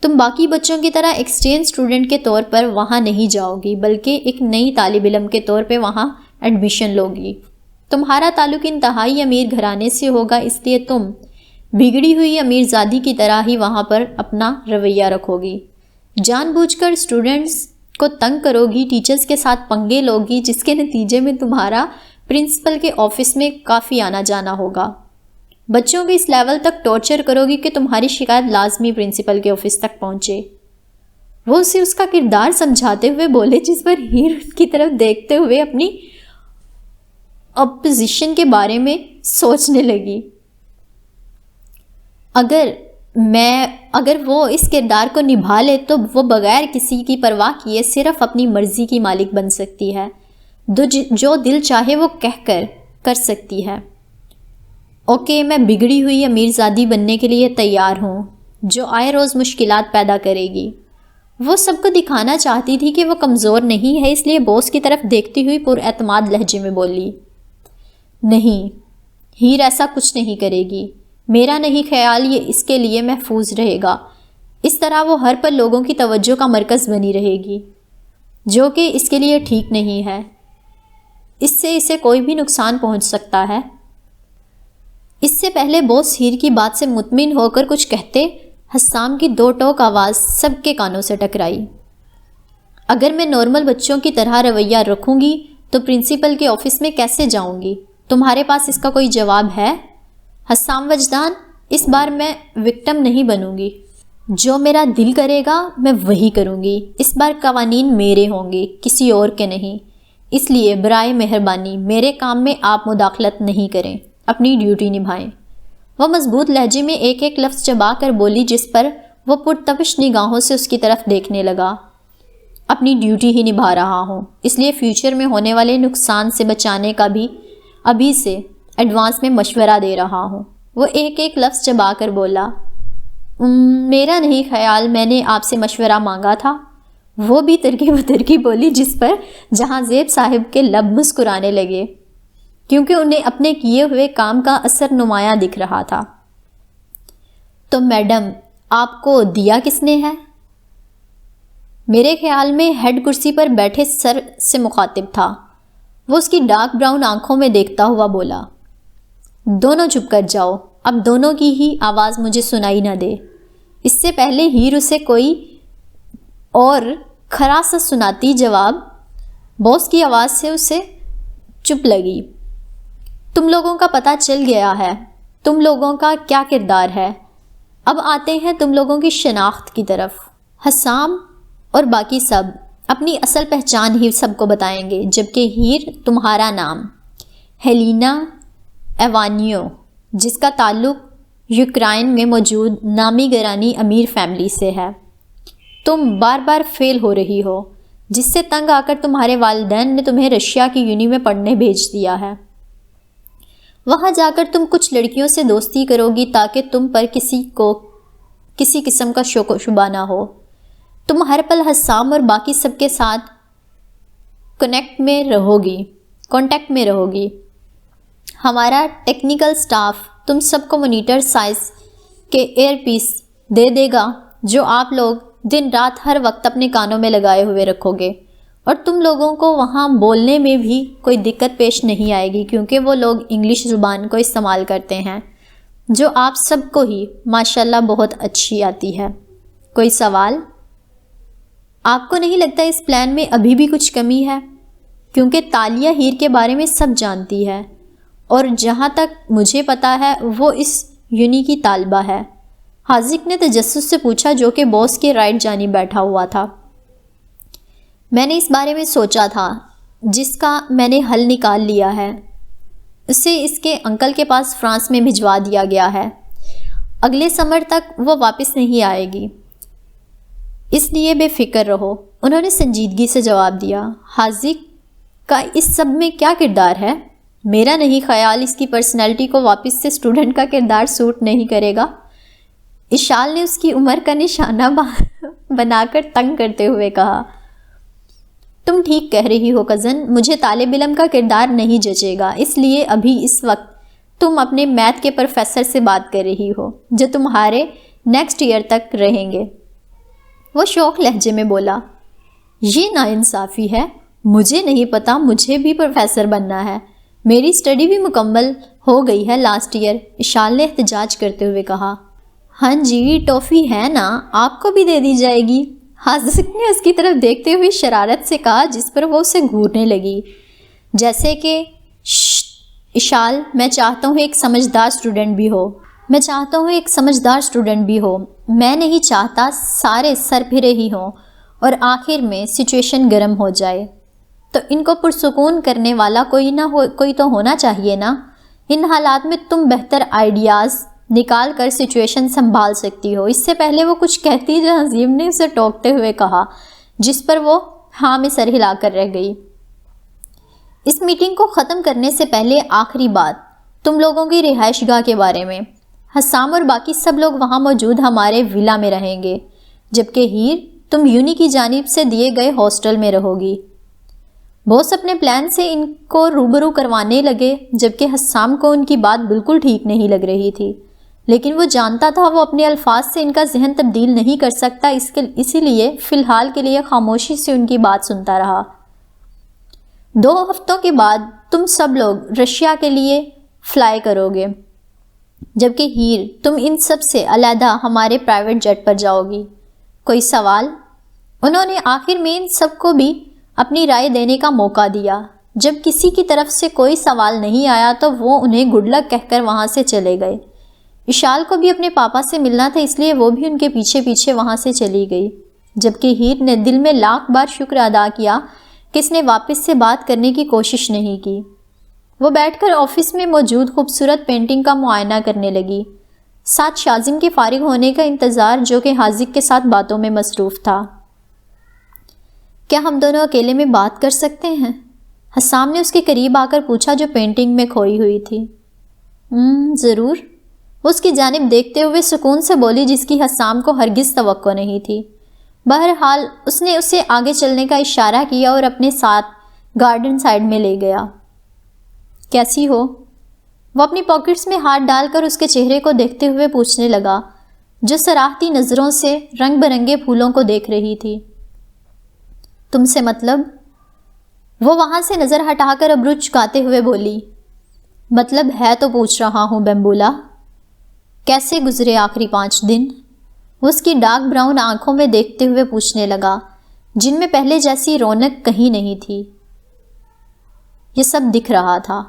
تم باقی بچوں کی طرح ایکسچینج اسٹوڈنٹ کے طور پر وہاں نہیں جاؤ گی، بلکہ ایک نئی طالب علم کے طور پہ وہاں ایڈمیشن لو گی۔ تمہارا تعلق انتہائی امیر گھرانے سے ہوگا، اس لیے تم بگڑی ہوئی امیر زادی کی طرح ہی وہاں پر اپنا رویہ رکھو گی، جان بوجھ کر اسٹوڈنٹس کو تنگ کرو گی، ٹیچرز کے ساتھ پنگے لو گی، جس کے نتیجے میں تمہارا پرنسپل کے آفس میں کافی آنا جانا ہوگا۔ بچوں کو اس لیول تک ٹارچر کرو گی کہ تمہاری شکایت لازمی پرنسپل کے آفس تک پہنچے۔ وہ اسے اس کا کردار سمجھاتے ہوئے بولے، جس پر ہیر اس کی طرف دیکھتے ہوئے اپنی اپوزیشن کے بارے میں سوچنے لگی۔ اگر وہ اس کردار کو نبھا لے تو وہ بغیر کسی کی پرواہ کیے صرف اپنی مرضی کی مالک بن سکتی ہے، جو دل چاہے وہ کر سکتی ہے۔ اوکے، میں بگڑی ہوئی امیر زادی بننے کے لیے تیار ہوں، جو آئے روز مشکلات پیدا کرے گی۔ وہ سب کو دکھانا چاہتی تھی کہ وہ کمزور نہیں ہے، اس لیے باس کی طرف دیکھتی ہوئی پر اعتماد لہجے میں بولی، نہیں، ہیر ایسا کچھ نہیں کرے گی۔ میرا نہیں خیال یہ اس کے لیے محفوظ رہے گا۔ اس طرح وہ ہر پل لوگوں کی توجہ کا مرکز بنی رہے گی، جو کہ اس کے لیے ٹھیک نہیں ہے۔ اس سے اسے کوئی بھی نقصان پہنچ سکتا ہے۔ اس سے پہلے باس ہیر کی بات سے مطمئن ہو کر کچھ کہتے، حسام کی دو ٹوک آواز سب کے کانوں سے ٹکرائی۔ اگر میں نارمل بچوں کی طرح رویہ رکھوں گی تو پرنسپل کے آفس میں کیسے جاؤں گی؟ تمہارے پاس اس کا کوئی جواب ہے؟ حسام وجدان، اس بار میں وکٹم نہیں بنوں گی۔ جو میرا دل کرے گا میں وہی کروں گی۔ اس بار قوانین میرے ہوں گے، کسی اور کے نہیں۔ اس لیے برائے مہربانی میرے کام میں آپ مداخلت نہیں کریں، اپنی ڈیوٹی نبھائیں۔ وہ مضبوط لہجے میں ایک ایک لفظ چبا کر بولی، جس پر وہ پرتپش نگاہوں سے اس کی طرف دیکھنے لگا۔ اپنی ڈیوٹی ہی نبھا رہا ہوں، اس لیے فیوچر میں ہونے والے نقصان سے بچانے کا بھی ابھی سے ایڈوانس میں مشورہ دے رہا ہوں۔ وہ ایک ایک لفظ چبا کر بولا، میرا نہیں خیال میں نے آپ سے مشورہ مانگا تھا۔ وہ بھی ترکی بترکی بولی، جس پر جہاں زیب صاحب کے لب مسکرانے لگے، کیونکہ انہیں اپنے کیے ہوئے کام کا اثر نمایاں دکھ رہا تھا۔ تو میڈم، آپ کو دیا کس نے ہے؟ میرے خیال میں ہیڈ کرسی پر بیٹھے سر سے مخاطب تھا۔ وہ اس کی ڈارک براؤن آنکھوں میں دیکھتا ہوا بولا، دونوں چپ کر جاؤ، اب دونوں کی ہی آواز مجھے سنائی نہ دے۔ اس سے پہلے ہیر اسے کوئی اور کھرا سا سناتی جواب باس کی آواز سے اسے چپ لگی۔ تم لوگوں کا پتہ چل گیا ہے، تم لوگوں کا کیا کردار ہے۔ اب آتے ہیں تم لوگوں کی شناخت کی طرف۔ حسام اور باقی سب اپنی اصل پہچان ہی سب کو بتائیں گے، جبکہ ہیر تمہارا نام ہیلینا ایوانیو، جس کا تعلق یوکرائن میں موجود نامی گرانی امیر فیملی سے ہے، تم بار بار فیل ہو رہی ہو، جس سے تنگ آ کر تمہارے والدین نے تمہیں رشیا کی یونی میں پڑھنے بھیج دیا ہے۔ وہاں جا کر تم کچھ لڑکیوں سے دوستی کرو گی تاکہ تم پر کسی قسم کا شک و شبہ نہ ہو۔ تم ہر پل حسام اور باقی سب کے ساتھ کانٹیکٹ میں رہو گی۔ ہمارا ٹیکنیکل سٹاف تم سب کو مانیٹر سائز کے ایئر پیس دے دے گا جو آپ لوگ دن رات ہر وقت اپنے کانوں میں لگائے ہوئے رکھو گے، اور تم لوگوں کو وہاں بولنے میں بھی کوئی دقت پیش نہیں آئے گی کیونکہ وہ لوگ انگلش زبان کو استعمال کرتے ہیں جو آپ سب کو ہی ماشاءاللہ بہت اچھی آتی ہے۔ کوئی سوال؟ آپ کو نہیں لگتا اس پلان میں ابھی بھی کچھ کمی ہے؟ کیونکہ تالیہ ہیر کے بارے میں سب جانتی ہے اور جہاں تک مجھے پتا ہے وہ اس یونی کی طالبہ ہے۔ حاذق نے تجسس سے پوچھا جو کہ باس کے رائٹ جانب بیٹھا ہوا تھا۔ میں نے اس بارے میں سوچا تھا جس کا میں نے حل نکال لیا ہے۔ اسے اس کے انکل کے پاس فرانس میں بھجوا دیا گیا ہے۔ اگلے سمر تک وہ واپس نہیں آئے گی، اس لیے بے فکر رہو، انہوں نے سنجیدگی سے جواب دیا۔ حاذق کا اس سب میں کیا کردار ہے؟ میرا نہیں خیال اس کی پرسنالٹی کو واپس سے اسٹوڈنٹ کا کردار سوٹ نہیں کرے گا۔ اشال نے اس کی عمر کا نشانہ بنا کر تنگ کرتے ہوئے کہا۔ تم ٹھیک کہہ رہی ہو کزن، مجھے طالب علم کا کردار نہیں جچے گا، اس لیے ابھی اس وقت تم اپنے میتھ کے پروفیسر سے بات کر رہی ہو جو تمہارے نیکسٹ ایئر تک رہیں گے۔ وہ شوق لہجے میں بولا، یہ ناانصافی ہے، مجھے نہیں پتا مجھے بھی پروفیسر بننا ہے، میری اسٹڈی بھی مکمل ہو گئی ہے لاسٹ ایئر۔ اشال نے احتجاج کرتے ہوئے کہا۔ ہاں جی، ٹافی ہے نا، آپ کو بھی دے دی جائے گی۔ حاذق نے اس کی طرف دیکھتے ہوئے شرارت سے کہا جس پر وہ اسے گھورنے لگی، جیسے کہ اشال، میں چاہتا ہوں ایک سمجھدار اسٹوڈنٹ بھی ہو، میں نہیں چاہتا سارے سر پھرے ہی ہوں اور آخر میں سچویشن گرم ہو جائے، تو ان کو پرسکون کرنے والا کوئی تو ہونا چاہیے نا۔ ان حالات میں تم بہتر آئیڈیاز نکال کر سچویشن سنبھال سکتی ہو۔ اس سے پہلے وہ کچھ کہتی جو عظیم نے اسے ٹوکتے ہوئے کہا، جس پر وہ ہاں میں سر ہلا کر رہ گئی۔ اس میٹنگ کو ختم کرنے سے پہلے آخری بات تم لوگوں کی رہائش گاہ کے بارے میں۔ حسام اور باقی سب لوگ وہاں موجود ہمارے ولا میں رہیں گے، جبکہ ہیر تم یونی کی جانب سے دیے گئے ہاسٹل میں رہو گی۔ باس اپنے پلان سے ان کو روبرو کروانے لگے، جبکہ حسام کو ان کی بات بالکل ٹھیک نہیں لگ رہی تھی، لیکن وہ جانتا تھا وہ اپنے الفاظ سے ان کا ذہن تبدیل نہیں کر سکتا، اسی لیے فی الحال کے لیے خاموشی سے ان کی بات سنتا رہا۔ 2 ہفتوں کے بعد تم سب لوگ رشیا کے لیے فلائی کرو گے، جبکہ ہیر تم ان سب سے علیحدہ ہمارے پرائیویٹ جیٹ پر جاؤ گی۔ کوئی سوال؟ انہوں نے آخر میں ان سب کو بھی اپنی رائے دینے کا موقع دیا۔ جب کسی کی طرف سے کوئی سوال نہیں آیا تو وہ انہیں گڈ لک کہہ کر وہاں سے چلے گئے۔ اشال کو بھی اپنے پاپا سے ملنا تھا، اس لیے وہ بھی ان کے پیچھے پیچھے وہاں سے چلی گئی، جبکہ ہیر نے دل میں لاکھ بار شکر ادا کیا کہ اس نے واپس سے بات کرنے کی کوشش نہیں کی۔ وہ بیٹھ کر آفس میں موجود خوبصورت پینٹنگ کا معائنہ کرنے لگی، ساتھ شازم کے فارغ ہونے کا انتظار جو کہ حاذق کے ساتھ باتوں میں مصروف تھا۔ کیا ہم دونوں اکیلے میں بات کر سکتے ہیں؟ حسام نے اس کے قریب آ کر پوچھا جو پینٹنگ میں کھوئی ہوئی تھی۔ ضرور، اس کی جانب دیکھتے ہوئے سکون سے بولی، جس کی حسام کو ہرگز توقع نہیں تھی۔ بہرحال اس نے اسے آگے چلنے کا اشارہ کیا اور اپنے ساتھ گارڈن سائڈ میں لے گیا۔ کیسی ہو؟ وہ اپنی پاکٹس میں ہاتھ ڈال کر اس کے چہرے کو دیکھتے ہوئے پوچھنے لگا، جو سراہتی نظروں سے رنگ برنگے پھولوں کو دیکھ رہی تھی۔ تم سے مطلب؟ وہ وہاں سے نظر ہٹا کر ابرو چکاتے ہوئے بولی، مطلب ہے تو پوچھ رہا ہوں بیمبولا، کیسے گزرے آخری 5 دن؟ وہ اس کی ڈارک براؤن آنکھوں میں دیکھتے ہوئے پوچھنے لگا، جن میں پہلے جیسی رونق کہیں نہیں تھی۔ یہ سب دکھ رہا تھا۔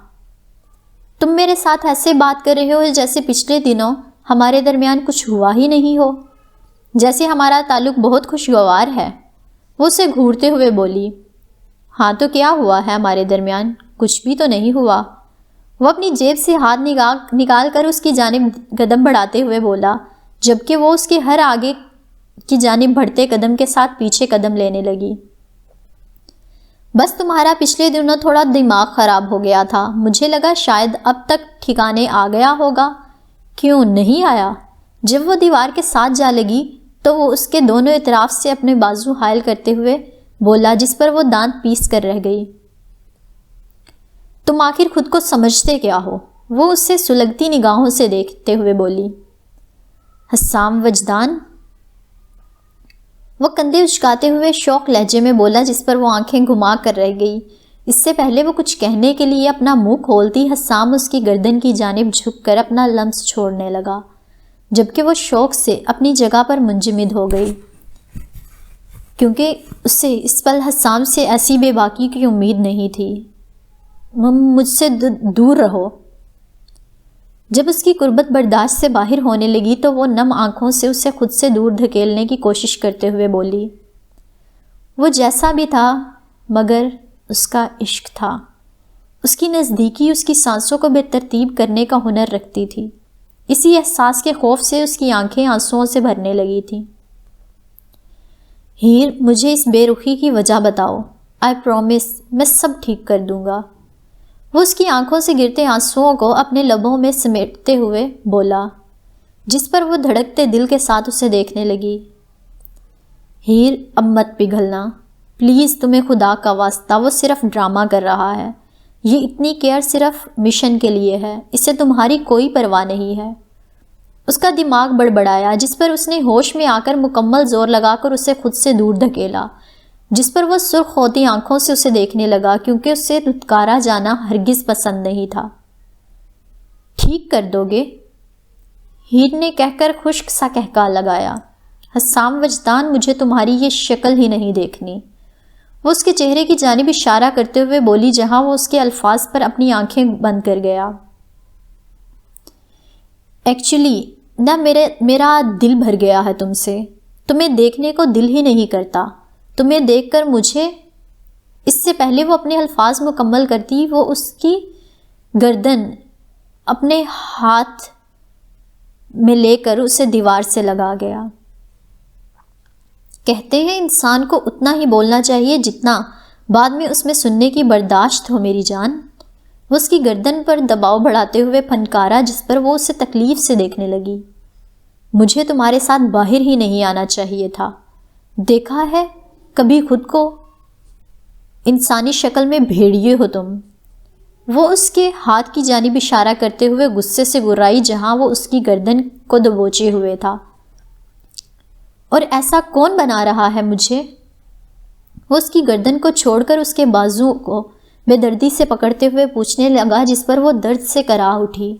تم میرے ساتھ ایسے بات کر رہے ہو جیسے پچھلے دنوں ہمارے درمیان کچھ ہوا ہی نہیں ہو، جیسے ہمارا تعلق بہت خوشگوار ہے۔ وہ اسے گھورتے ہوئے بولی، ہاں تو کیا ہوا ہے ہمارے درمیان؟ کچھ بھی تو نہیں ہوا۔ وہ اپنی جیب سے ہاتھ نکال کر اس کی جانب قدم بڑھاتے ہوئے بولا، جبکہ وہ اس کے کی جانب بڑھتے قدم کے ساتھ پیچھے قدم لینے لگی۔ بس تمہارا پچھلے دنوں تھوڑا دماغ خراب ہو گیا تھا، مجھے لگا شاید اب تک ٹھکانے آ گیا ہوگا۔ کیوں نہیں آیا؟ جب وہ دیوار کے ساتھ جا لگی تو وہ اس کے دونوں اطراف سے اپنے بازو حائل کرتے ہوئے بولا، جس پر وہ دانت پیس کر رہ گئی۔ تم آخر خود کو سمجھتے کیا ہو؟ وہ اسے سلگتی نگاہوں سے دیکھتے ہوئے بولی۔ حسام وجدان، وہ کندھے اچکاتے ہوئے شوق لہجے میں بولا، جس پر وہ آنکھیں گھما کر رہ گئی۔ اس سے پہلے وہ کچھ کہنے کے لیے اپنا منہ کھولتی، حسام اس کی گردن کی جانب جھک کر اپنا لمس چھوڑنے لگا، جبکہ وہ شوق سے اپنی جگہ پر منجمد ہو گئی، کیونکہ اسے اس پل حسام سے ایسی بے باکی کی امید نہیں تھی۔ مجھ سے دور رہو۔ جب اس کی قربت برداشت سے باہر ہونے لگی تو وہ نم آنکھوں سے اسے خود سے دور دھکیلنے کی کوشش کرتے ہوئے بولی۔ وہ جیسا بھی تھا مگر اس کا عشق تھا۔ اس کی نزدیکی اس کی سانسوں کو بے ترتیب کرنے کا ہنر رکھتی تھی۔ اسی احساس کے خوف سے اس کی آنکھیں آنسوؤں سے بھرنے لگی تھیں۔ ہیر، مجھے اس بے رخی کی وجہ بتاؤ۔ آئی پرومس، میں سب ٹھیک کر دوں گا۔ وہ اس کی آنکھوں سے گرتے آنسوؤں کو اپنے لبوں میں سمیٹتے ہوئے بولا، جس پر وہ دھڑکتے دل کے ساتھ اسے دیکھنے لگی۔ ہیر، اب مت پگھلنا پلیز، تمہیں خدا کا واسطہ، وہ صرف ڈرامہ کر رہا ہے۔ یہ اتنی کیئر صرف مشن کے لیے ہے، اسے تمہاری کوئی پرواہ نہیں ہے۔ اس کا دماغ بڑبڑایا، جس پر اس نے ہوش میں آ کر مکمل زور لگا کر اسے خود سے دور دھکیلا، جس پر وہ سرخ ہوتی آنکھوں سے اسے دیکھنے لگا، کیونکہ اسے دھتکارا جانا ہرگز پسند نہیں تھا۔ ٹھیک کر دو گے؟ ہیر نے کہہ کر خشک سا کہکا لگایا۔ حسام وجدان، مجھے تمہاری یہ شکل ہی نہیں دیکھنی۔ وہ اس کے چہرے کی جانب اشارہ کرتے ہوئے بولی، جہاں وہ اس کے الفاظ پر اپنی آنکھیں بند کر گیا۔ ایکچولی نہ میرا دل بھر گیا ہے تم سے، تمہیں دیکھنے کو دل ہی نہیں کرتا۔ تمہیں دیکھ کر مجھے، اس سے پہلے وہ اپنے الفاظ مکمل کرتی، وہ اس کی گردن اپنے ہاتھ میں لے کر اسے دیوار سے لگا گیا۔ کہتے ہیں انسان کو اتنا ہی بولنا چاہیے جتنا بعد میں اس میں سننے کی برداشت ہو میری جان۔ وہ اس کی گردن پر دباؤ بڑھاتے ہوئے پھنکارا، جس پر وہ اسے تکلیف سے دیکھنے لگی۔ مجھے تمہارے ساتھ باہر ہی نہیں آنا چاہیے تھا۔ دیکھا ہے کبھی خود کو؟ انسانی شکل میں بھیڑیے ہو تم۔ وہ اس کے ہاتھ کی جانب اشارہ کرتے ہوئے غصے سے گرائی، جہاں وہ اس کی گردن کو دبوچے ہوئے تھا۔ اور ایسا کون بنا رہا ہے مجھے؟ وہ اس کی گردن کو چھوڑ کر اس کے بازو کو بے دردی سے پکڑتے ہوئے پوچھنے لگا، جس پر وہ درد سے کرا اٹھی۔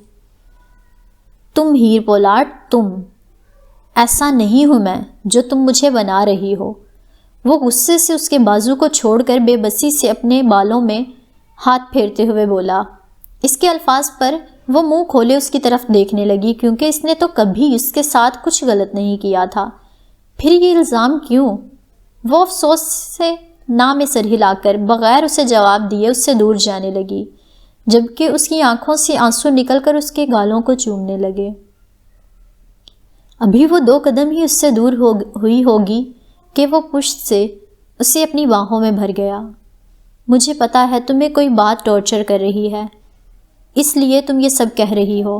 تم ہیر پولارڈ، تم؟ ایسا نہیں ہوں میں جو تم مجھے بنا رہی ہو۔ وہ غصے سے اس کے بازو کو چھوڑ کر بے بسی سے اپنے بالوں میں ہاتھ پھیرتے ہوئے بولا۔ اس کے الفاظ پر وہ منہ کھولے اس کی طرف دیکھنے لگی، کیونکہ اس نے تو کبھی اس کے ساتھ کچھ غلط نہیں کیا تھا۔ پھر یہ الزام کیوں؟ وہ افسوس سے نہ میں سر ہلا کر بغیر اسے جواب دیے اس سے دور جانے لگی، جبکہ اس کی آنکھوں سے آنسو نکل کر اس کے گالوں کو چومنے لگے۔ ابھی وہ 2 قدم ہی اس سے دور ہوئی ہوگی کہ وہ پشت سے اسے اپنی باہوں میں بھر گیا۔ مجھے پتا ہے تمہیں کوئی بات ٹارچر کر رہی ہے، اس لیے تم یہ سب کہہ رہی ہو۔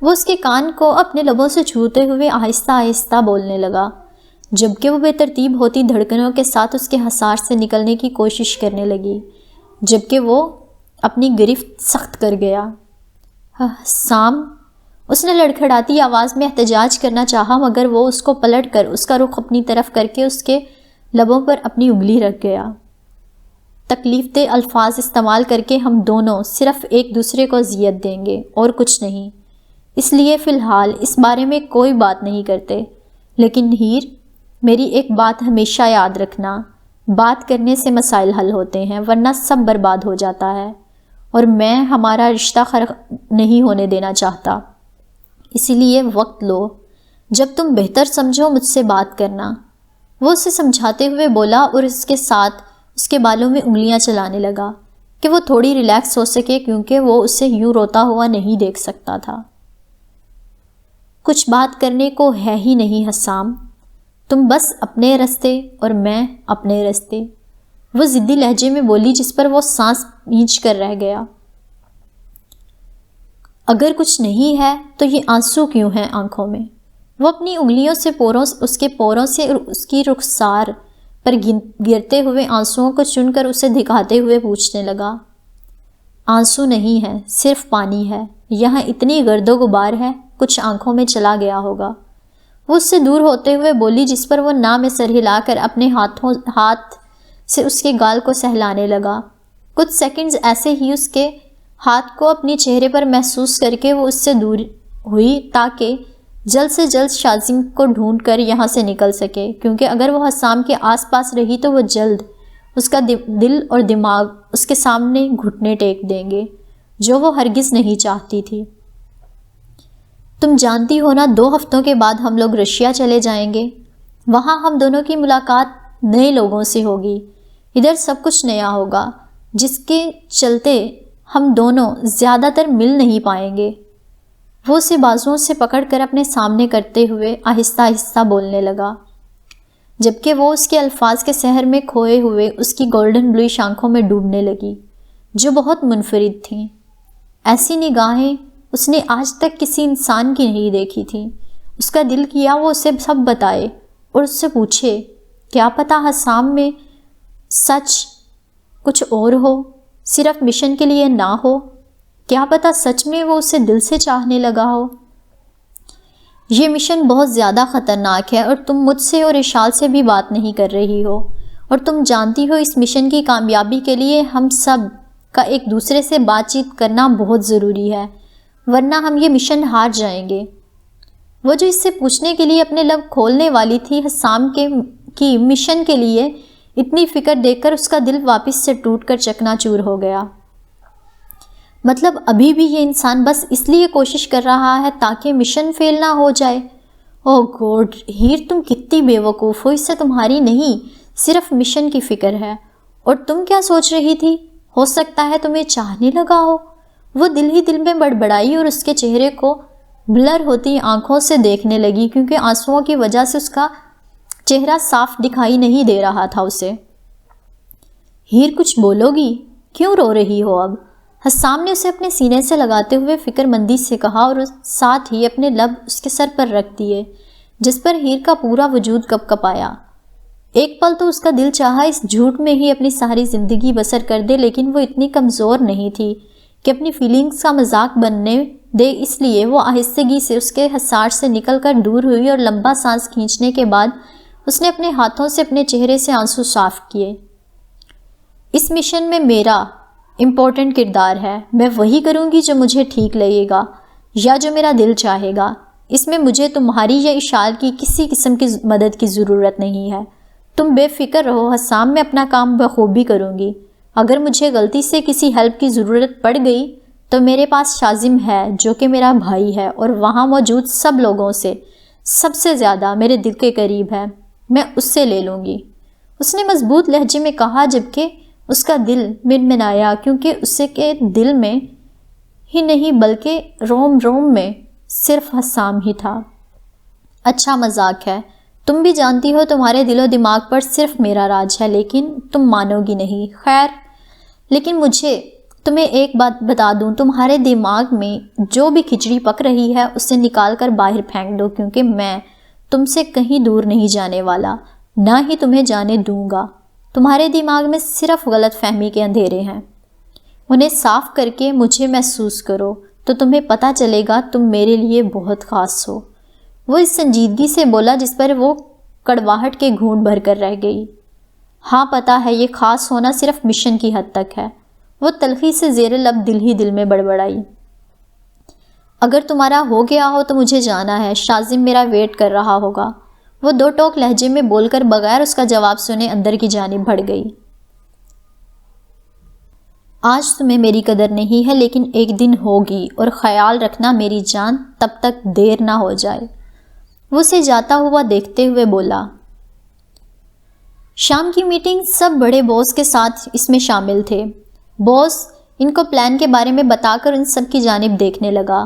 وہ اس کے کان کو اپنے لبوں سے چھوتے ہوئے آہستہ آہستہ بولنے لگا، جبکہ وہ بے ترتیب ہوتی دھڑکنوں کے ساتھ اس کے حصار سے نکلنے کی کوشش کرنے لگی، جبکہ وہ اپنی گرفت سخت کر گیا۔ سام، اس نے لڑکھڑاتی آواز میں احتجاج کرنا چاہا، مگر وہ اس کو پلٹ کر اس کا رخ اپنی طرف کر کے اس کے لبوں پر اپنی انگلی رکھ گیا۔ تکلیف دہ الفاظ استعمال کر کے ہم دونوں صرف ایک دوسرے کو اذیت دیں گے اور کچھ نہیں، اس لیے فی الحال اس بارے میں کوئی بات نہیں کرتے۔ لیکن ہیر، میری ایک بات ہمیشہ یاد رکھنا، بات کرنے سے مسائل حل ہوتے ہیں، ورنہ سب برباد ہو جاتا ہے، اور میں ہمارا رشتہ خراب نہیں ہونے دینا چاہتا۔ اسی لیے وقت لو، جب تم بہتر سمجھو مجھ سے بات کرنا۔ وہ اسے سمجھاتے ہوئے بولا، اور اس کے ساتھ اس کے بالوں میں انگلیاں چلانے لگا کہ وہ تھوڑی ریلیکس ہو سکے، کیونکہ وہ اسے یوں روتا ہوا نہیں دیکھ سکتا تھا۔ کچھ بات کرنے کو ہے ہی نہیں حسام، تم بس اپنے راستے اور میں اپنے راستے، وہ ضدی لہجے میں بولی جس پر وہ سانس کھینچ کر رہ گیا۔ اگر کچھ نہیں ہے تو یہ آنسو کیوں ہیں آنکھوں میں؟ وہ اپنی انگلیوں سے اس کے پوروں سے اس کی رخسار پر گرتے ہوئے آنسوؤں کو چن کر اسے دکھاتے ہوئے پوچھنے لگا۔ آنسو نہیں ہے، صرف پانی ہے، یہاں اتنی گرد و غبار ہے، کچھ آنکھوں میں چلا گیا ہوگا۔ وہ اس سے دور ہوتے ہوئے بولی جس پر وہ نہ میں سر ہلا کر اپنے ہاتھ سے اس کے گال کو سہلانے لگا۔ کچھ سیکنڈز ایسے ہی اس کے ہاتھ کو اپنے چہرے پر محسوس کر کے وہ اس سے دور ہوئی تاکہ جلد سے جلد شازم کو ڈھونڈ کر یہاں سے نکل سکے، کیونکہ اگر وہ حسام کے آس پاس رہی تو وہ جلد اس کا دل اور دماغ اس کے سامنے گھٹنے ٹیک دیں گے، جو وہ ہرگز نہیں چاہتی تھی۔ تم جانتی ہو نا، 2 ہفتوں کے بعد ہم لوگ رشیا چلے جائیں گے۔ وہاں ہم دونوں کی ملاقات نئے لوگوں سے ہوگی، ادھر سب کچھ نیا ہوگا، جس کے چلتے ہم دونوں زیادہ تر مل نہیں پائیں گے۔ وہ اسے بازوؤں سے پکڑ کر اپنے سامنے کرتے ہوئے آہستہ آہستہ بولنے لگا، جبکہ وہ اس کے الفاظ کے سحر میں کھوئے ہوئے اس کی گولڈن بلوئش آنکھوں میں ڈوبنے لگی، جو بہت منفرد تھیں۔ ایسی نگاہیں اس نے آج تک کسی انسان کی نہیں دیکھی تھیں۔ اس کا دل کیا وہ اسے سب بتائے اور اس سے پوچھے، کیا پتہ حسام میں سچ کچھ اور ہو، صرف مشن کے لیے نہ ہو، کیا پتہ سچ میں وہ اسے دل سے چاہنے لگا ہو۔ یہ مشن بہت زیادہ خطرناک ہے اور تم مجھ سے اور اشال سے بھی بات نہیں کر رہی ہو، اور تم جانتی ہو اس مشن کی کامیابی کے لیے ہم سب کا ایک دوسرے سے بات چیت کرنا بہت ضروری ہے، ورنہ ہم یہ مشن ہار جائیں گے۔ وہ جو اس سے پوچھنے کے لیے اپنے لب کھولنے والی تھی، حسام کی مشن کے لیے اتنی فکر دیکھ کر اس کا دل واپس سے ٹوٹ کر چکنا چور ہو گیا۔ مطلب ابھی بھی یہ انسان بس اس لیے کوشش کر رہا ہے تاکہ مشن فیل نہ ہو جائے۔ اوہ گوڈ، ہیر تم کتنی بے وقوف ہو، اس سے تمہاری نہیں صرف مشن کی فکر ہے۔ اور تم کیا سوچ رہی تھی؟ ہو سکتا ہے تمہیں چاہنے لگا ہو۔ وہ دل ہی دل میں بڑبڑائی اور اس کے چہرے کو بلر ہوتی آنکھوں سے دیکھنے لگی، کیونکہ آنسوؤں کی وجہ سے اس کا چہرہ صاف دکھائی نہیں دے رہا تھا اسے۔ ہیر کچھ بولو گی؟ کیوں رو رہی ہو اب؟ حسام نے اسے اپنے سینے سے لگاتے ہوئے فکر مندی سے کہا اور ساتھ ہی اپنے لب اس کے سر پر رکھ دیے، جس پر ہیر کا پورا وجود کپ کپایا۔ ایک پل تو اس کا دل چاہا اس جھوٹ میں ہی اپنی ساری زندگی بسر کر دے، لیکن وہ اتنی کمزور نہیں تھی کہ اپنی فیلنگز کا مذاق بننے دے، اس لیے وہ آہستگی سے اس کے حصار سے نکل کر دور ہوئی اور لمبا سانس کھینچنے کے بعد اس نے اپنے ہاتھوں سے اپنے چہرے سے آنسو صاف کیے۔ اس مشن میں میرا امپورٹنٹ کردار ہے، میں وہی کروں گی جو مجھے ٹھیک لگے گا یا جو میرا دل چاہے گا۔ اس میں مجھے تمہاری یا اشال کی کسی قسم کی مدد کی ضرورت نہیں ہے۔ تم بے فکر رہو حسام، میں اپنا کام بخوبی کروں گی۔ اگر مجھے غلطی سے کسی ہیلپ کی ضرورت پڑ گئی تو میرے پاس شازم ہے جو کہ میرا بھائی ہے اور وہاں موجود سب لوگوں سے سب سے زیادہ میرے دل کے قریب ہے، میں اس سے لے لوں گی، اس نے مضبوط لہجے میں کہا، جبکہ اس کا دل منمنایا، کیونکہ اسے کے دل میں ہی نہیں بلکہ روم روم میں صرف حسام ہی تھا۔ اچھا مذاق ہے، تم بھی جانتی ہو تمہارے دل و دماغ پر صرف میرا راج ہے، لیکن تم مانو گی نہیں۔ خیر، لیکن مجھے تمہیں ایک بات بتا دوں، تمہارے دماغ میں جو بھی کھچڑی پک رہی ہے اسے نکال کر باہر پھینک دو، کیونکہ میں تم سے کہیں دور نہیں جانے والا، نہ ہی تمہیں جانے دوں گا۔ تمہارے دماغ میں صرف غلط فہمی کے اندھیرے ہیں، انہیں صاف کر کے مجھے محسوس کرو تو تمہیں پتہ چلے گا تم میرے لیے بہت خاص ہو۔ وہ اس سنجیدگی سے بولا جس پر وہ کڑواہٹ کے گھونٹ بھر کر رہ گئی۔ ہاں پتہ ہے، یہ خاص ہونا صرف مشن کی حد تک ہے، وہ تلخی سے زیر لب دل ہی دل میں بڑبڑائی۔ اگر تمہارا ہو گیا ہو تو مجھے جانا ہے، شازم میرا ویٹ کر رہا ہوگا، وہ 2 ٹوک لہجے میں بول کر بغیر اس کا جواب سنے اندر کی جانب بڑھ گئی۔ آج تمہیں میری قدر نہیں ہے، لیکن ایک دن ہوگی، اور خیال رکھنا میری جان، تب تک دیر نہ ہو جائے۔ وہ اسے جاتا ہوا دیکھتے ہوئے بولا۔ شام کی میٹنگ سب بڑے باس کے ساتھ اس میں شامل تھے۔ باس ان کو پلان کے بارے میں بتا کر ان سب کی جانب دیکھنے لگا۔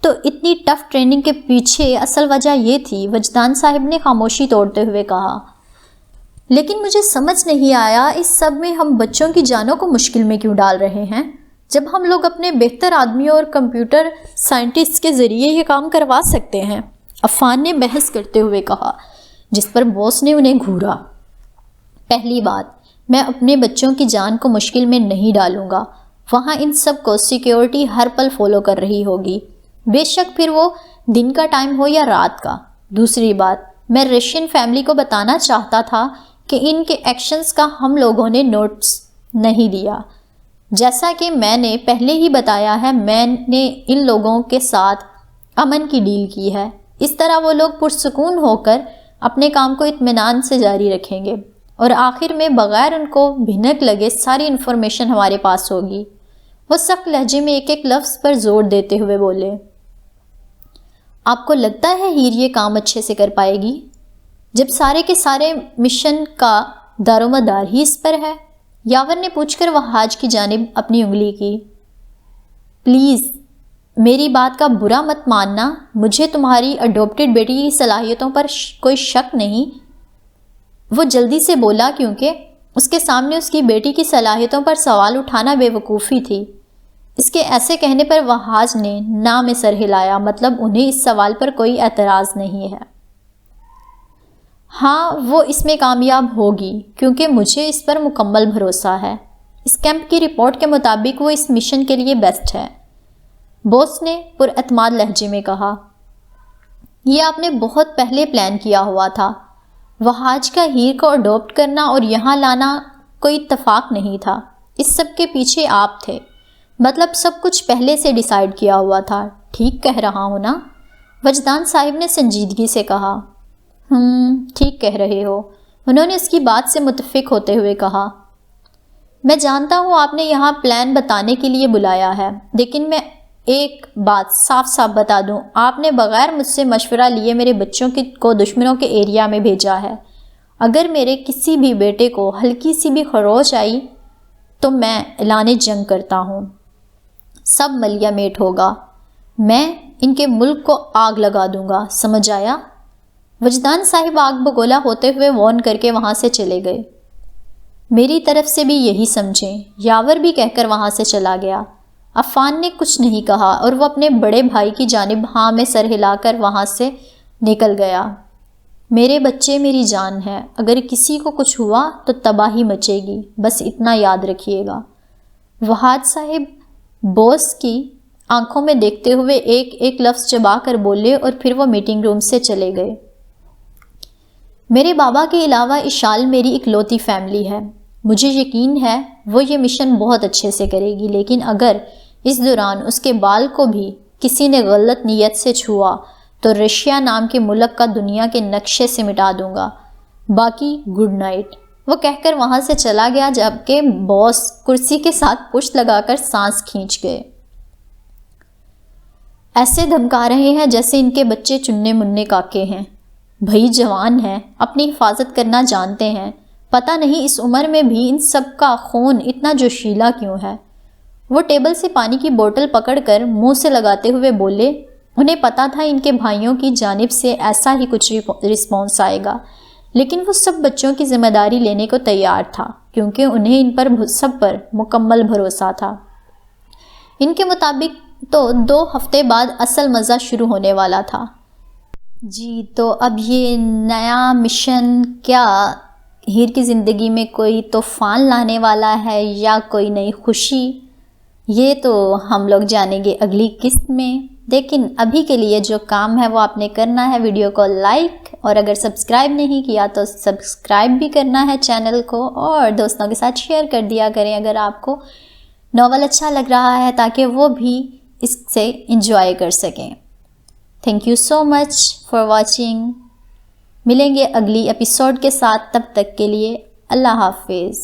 تو اتنی ٹف ٹریننگ کے پیچھے اصل وجہ یہ تھی، وجدان صاحب نے خاموشی توڑتے ہوئے کہا۔ لیکن مجھے سمجھ نہیں آیا اس سب میں ہم بچوں کی جانوں کو مشکل میں کیوں ڈال رہے ہیں، جب ہم لوگ اپنے بہتر آدمیوں اور کمپیوٹر سائنٹسٹ کے ذریعے یہ کام کروا سکتے ہیں، عفان نے بحث کرتے ہوئے کہا، جس پر باس نے انہیں گھورا۔ پہلی بات، میں اپنے بچوں کی جان کو مشکل میں نہیں ڈالوں گا، وہاں ان سب کو سیکیورٹی ہر پل فالو کر رہی ہوگی، بے شک پھر وہ دن کا ٹائم ہو یا رات کا۔ دوسری بات، میں رشین فیملی کو بتانا چاہتا تھا کہ ان کے ایکشنز کا ہم لوگوں نے نوٹس نہیں لیا۔ جیسا کہ میں نے پہلے ہی بتایا ہے، میں نے ان لوگوں کے ساتھ امن کی ڈیل کی ہے، اس طرح وہ لوگ پرسکون ہو کر اپنے کام کو اطمینان سے جاری رکھیں گے، اور آخر میں بغیر ان کو بھنک لگے ساری انفارمیشن ہمارے پاس ہوگی۔ وہ سخت لہجے میں ایک ایک لفظ پر زور دیتے ہوئے بولے۔ آپ کو لگتا ہے ہیر یہ کام اچھے سے کر پائے گی، جب سارے کے سارے مشن کا دار و مدار ہی اس پر ہے؟ یاور نے پوچھ کر وہاج کی جانب اپنی انگلی کی۔ پلیز میری بات کا برا مت ماننا، مجھے تمہاری اڈاپٹڈ بیٹی کی صلاحیتوں پر کوئی شک نہیں، وہ جلدی سے بولا کیونکہ اس کے سامنے اس کی بیٹی کی صلاحیتوں پر سوال اٹھانا بے وقوفی تھی۔ اس کے ایسے کہنے پر وہاج نے نہ میں سر ہلایا، مطلب انہیں اس سوال پر کوئی اعتراض نہیں ہے۔ ہاں وہ اس میں کامیاب ہوگی کیونکہ مجھے اس پر مکمل بھروسہ ہے، اس کیمپ کی رپورٹ کے مطابق وہ اس مشن کے لیے بیسٹ ہے، باس نے پر اعتماد لہجے میں کہا۔ یہ آپ نے بہت پہلے پلان کیا ہوا تھا، وہاج کا ہیر کو اڈاپٹ کرنا اور یہاں لانا کوئی اتفاق نہیں تھا، اس سب کے پیچھے آپ تھے، مطلب سب کچھ پہلے سے ڈیسائیڈ کیا ہوا تھا، ٹھیک کہہ رہا ہوں نا؟ وجدان صاحب نے سنجیدگی سے کہا۔ ٹھیک کہہ رہے ہو، انہوں نے اس کی بات سے متفق ہوتے ہوئے کہا۔ میں جانتا ہوں آپ نے یہاں پلان بتانے کے لیے بلایا ہے، لیکن میں ایک بات صاف صاف بتا دوں، آپ نے بغیر مجھ سے مشورہ لیے میرے بچوں کو دشمنوں کے ایریا میں بھیجا ہے۔ اگر میرے کسی بھی بیٹے کو ہلکی سی بھی خروش آئی تو میں اعلان جنگ کرتا ہوں، سب ملیا میٹ ہوگا، میں ان کے ملک کو آگ لگا دوں گا، سمجھ آیا؟ وجدان صاحب آگ بگولا ہوتے ہوئے وارن کر کے وہاں سے چلے گئے۔ میری طرف سے بھی یہی سمجھیں، یاور بھی کہہ کر وہاں سے چلا گیا۔ عفان نے کچھ نہیں کہا اور وہ اپنے بڑے بھائی کی جانب ہاں میں سر ہلا کر وہاں سے نکل گیا۔ میرے بچے میری جان ہے، اگر کسی کو کچھ ہوا تو تباہی مچے گی، بس اتنا یاد رکھیے گا۔ وہاج صاحب باس کی آنکھوں میں دیکھتے ہوئے ایک ایک لفظ چبا کر بولے اور پھر وہ میٹنگ روم سے چلے گئے۔ میرے بابا کے علاوہ اشال میری اکلوتی فیملی ہے، مجھے یقین ہے وہ یہ مشن بہت اچھے سے کرے گی، لیکن اگر اس دوران اس کے بال کو بھی کسی نے غلط نیت سے چھوا تو رشیا نام کے ملک کا دنیا کے نقشے سے مٹا دوں گا۔ باقی گڈ نائٹ، وہ کہہ کر وہاں سے چلا گیا، جبکہ باس کرسی کے ساتھ پشت لگا کر سانس کھینچ گئے۔ ایسے دھمکا رہے ہیں جیسے ان کے بچے چننے مننے کاکے ہیں، بھائی جوان ہیں، اپنی حفاظت کرنا جانتے ہیں، پتہ نہیں اس عمر میں بھی ان سب کا خون اتنا جوشیلا کیوں ہے۔ وہ ٹیبل سے پانی کی بوتل پکڑ کر منہ سے لگاتے ہوئے بولے، انہیں پتا تھا ان کے بھائیوں کی جانب سے ایسا ہی کچھ رسپانس آئے گا، لیکن وہ سب بچوں کی ذمہ داری لینے کو تیار تھا کیونکہ انہیں ان پر سب پر مکمل بھروسہ تھا۔ ان کے مطابق تو 2 ہفتے بعد اصل مزہ شروع ہونے والا تھا۔ جی تو اب یہ نیا مشن کیا ہیر کی زندگی میں کوئی طوفان لانے والا ہے یا کوئی نئی خوشی، یہ تو ہم لوگ جانیں گے اگلی قسط میں۔ لیکن ابھی کے لیے جو کام ہے وہ آپ نے کرنا ہے، ویڈیو کو لائک، اور اگر سبسکرائب نہیں کیا تو سبسکرائب بھی کرنا ہے چینل کو، اور دوستوں کے ساتھ شیئر کر دیا کریں اگر آپ کو ناول اچھا لگ رہا ہے، تاکہ وہ بھی اس سے انجوائے کر سکیں۔ Thank you so much for watching. ملیں گے اگلی ایپیسوڈ کے ساتھ، تب تک کے لیے اللہ حافظ۔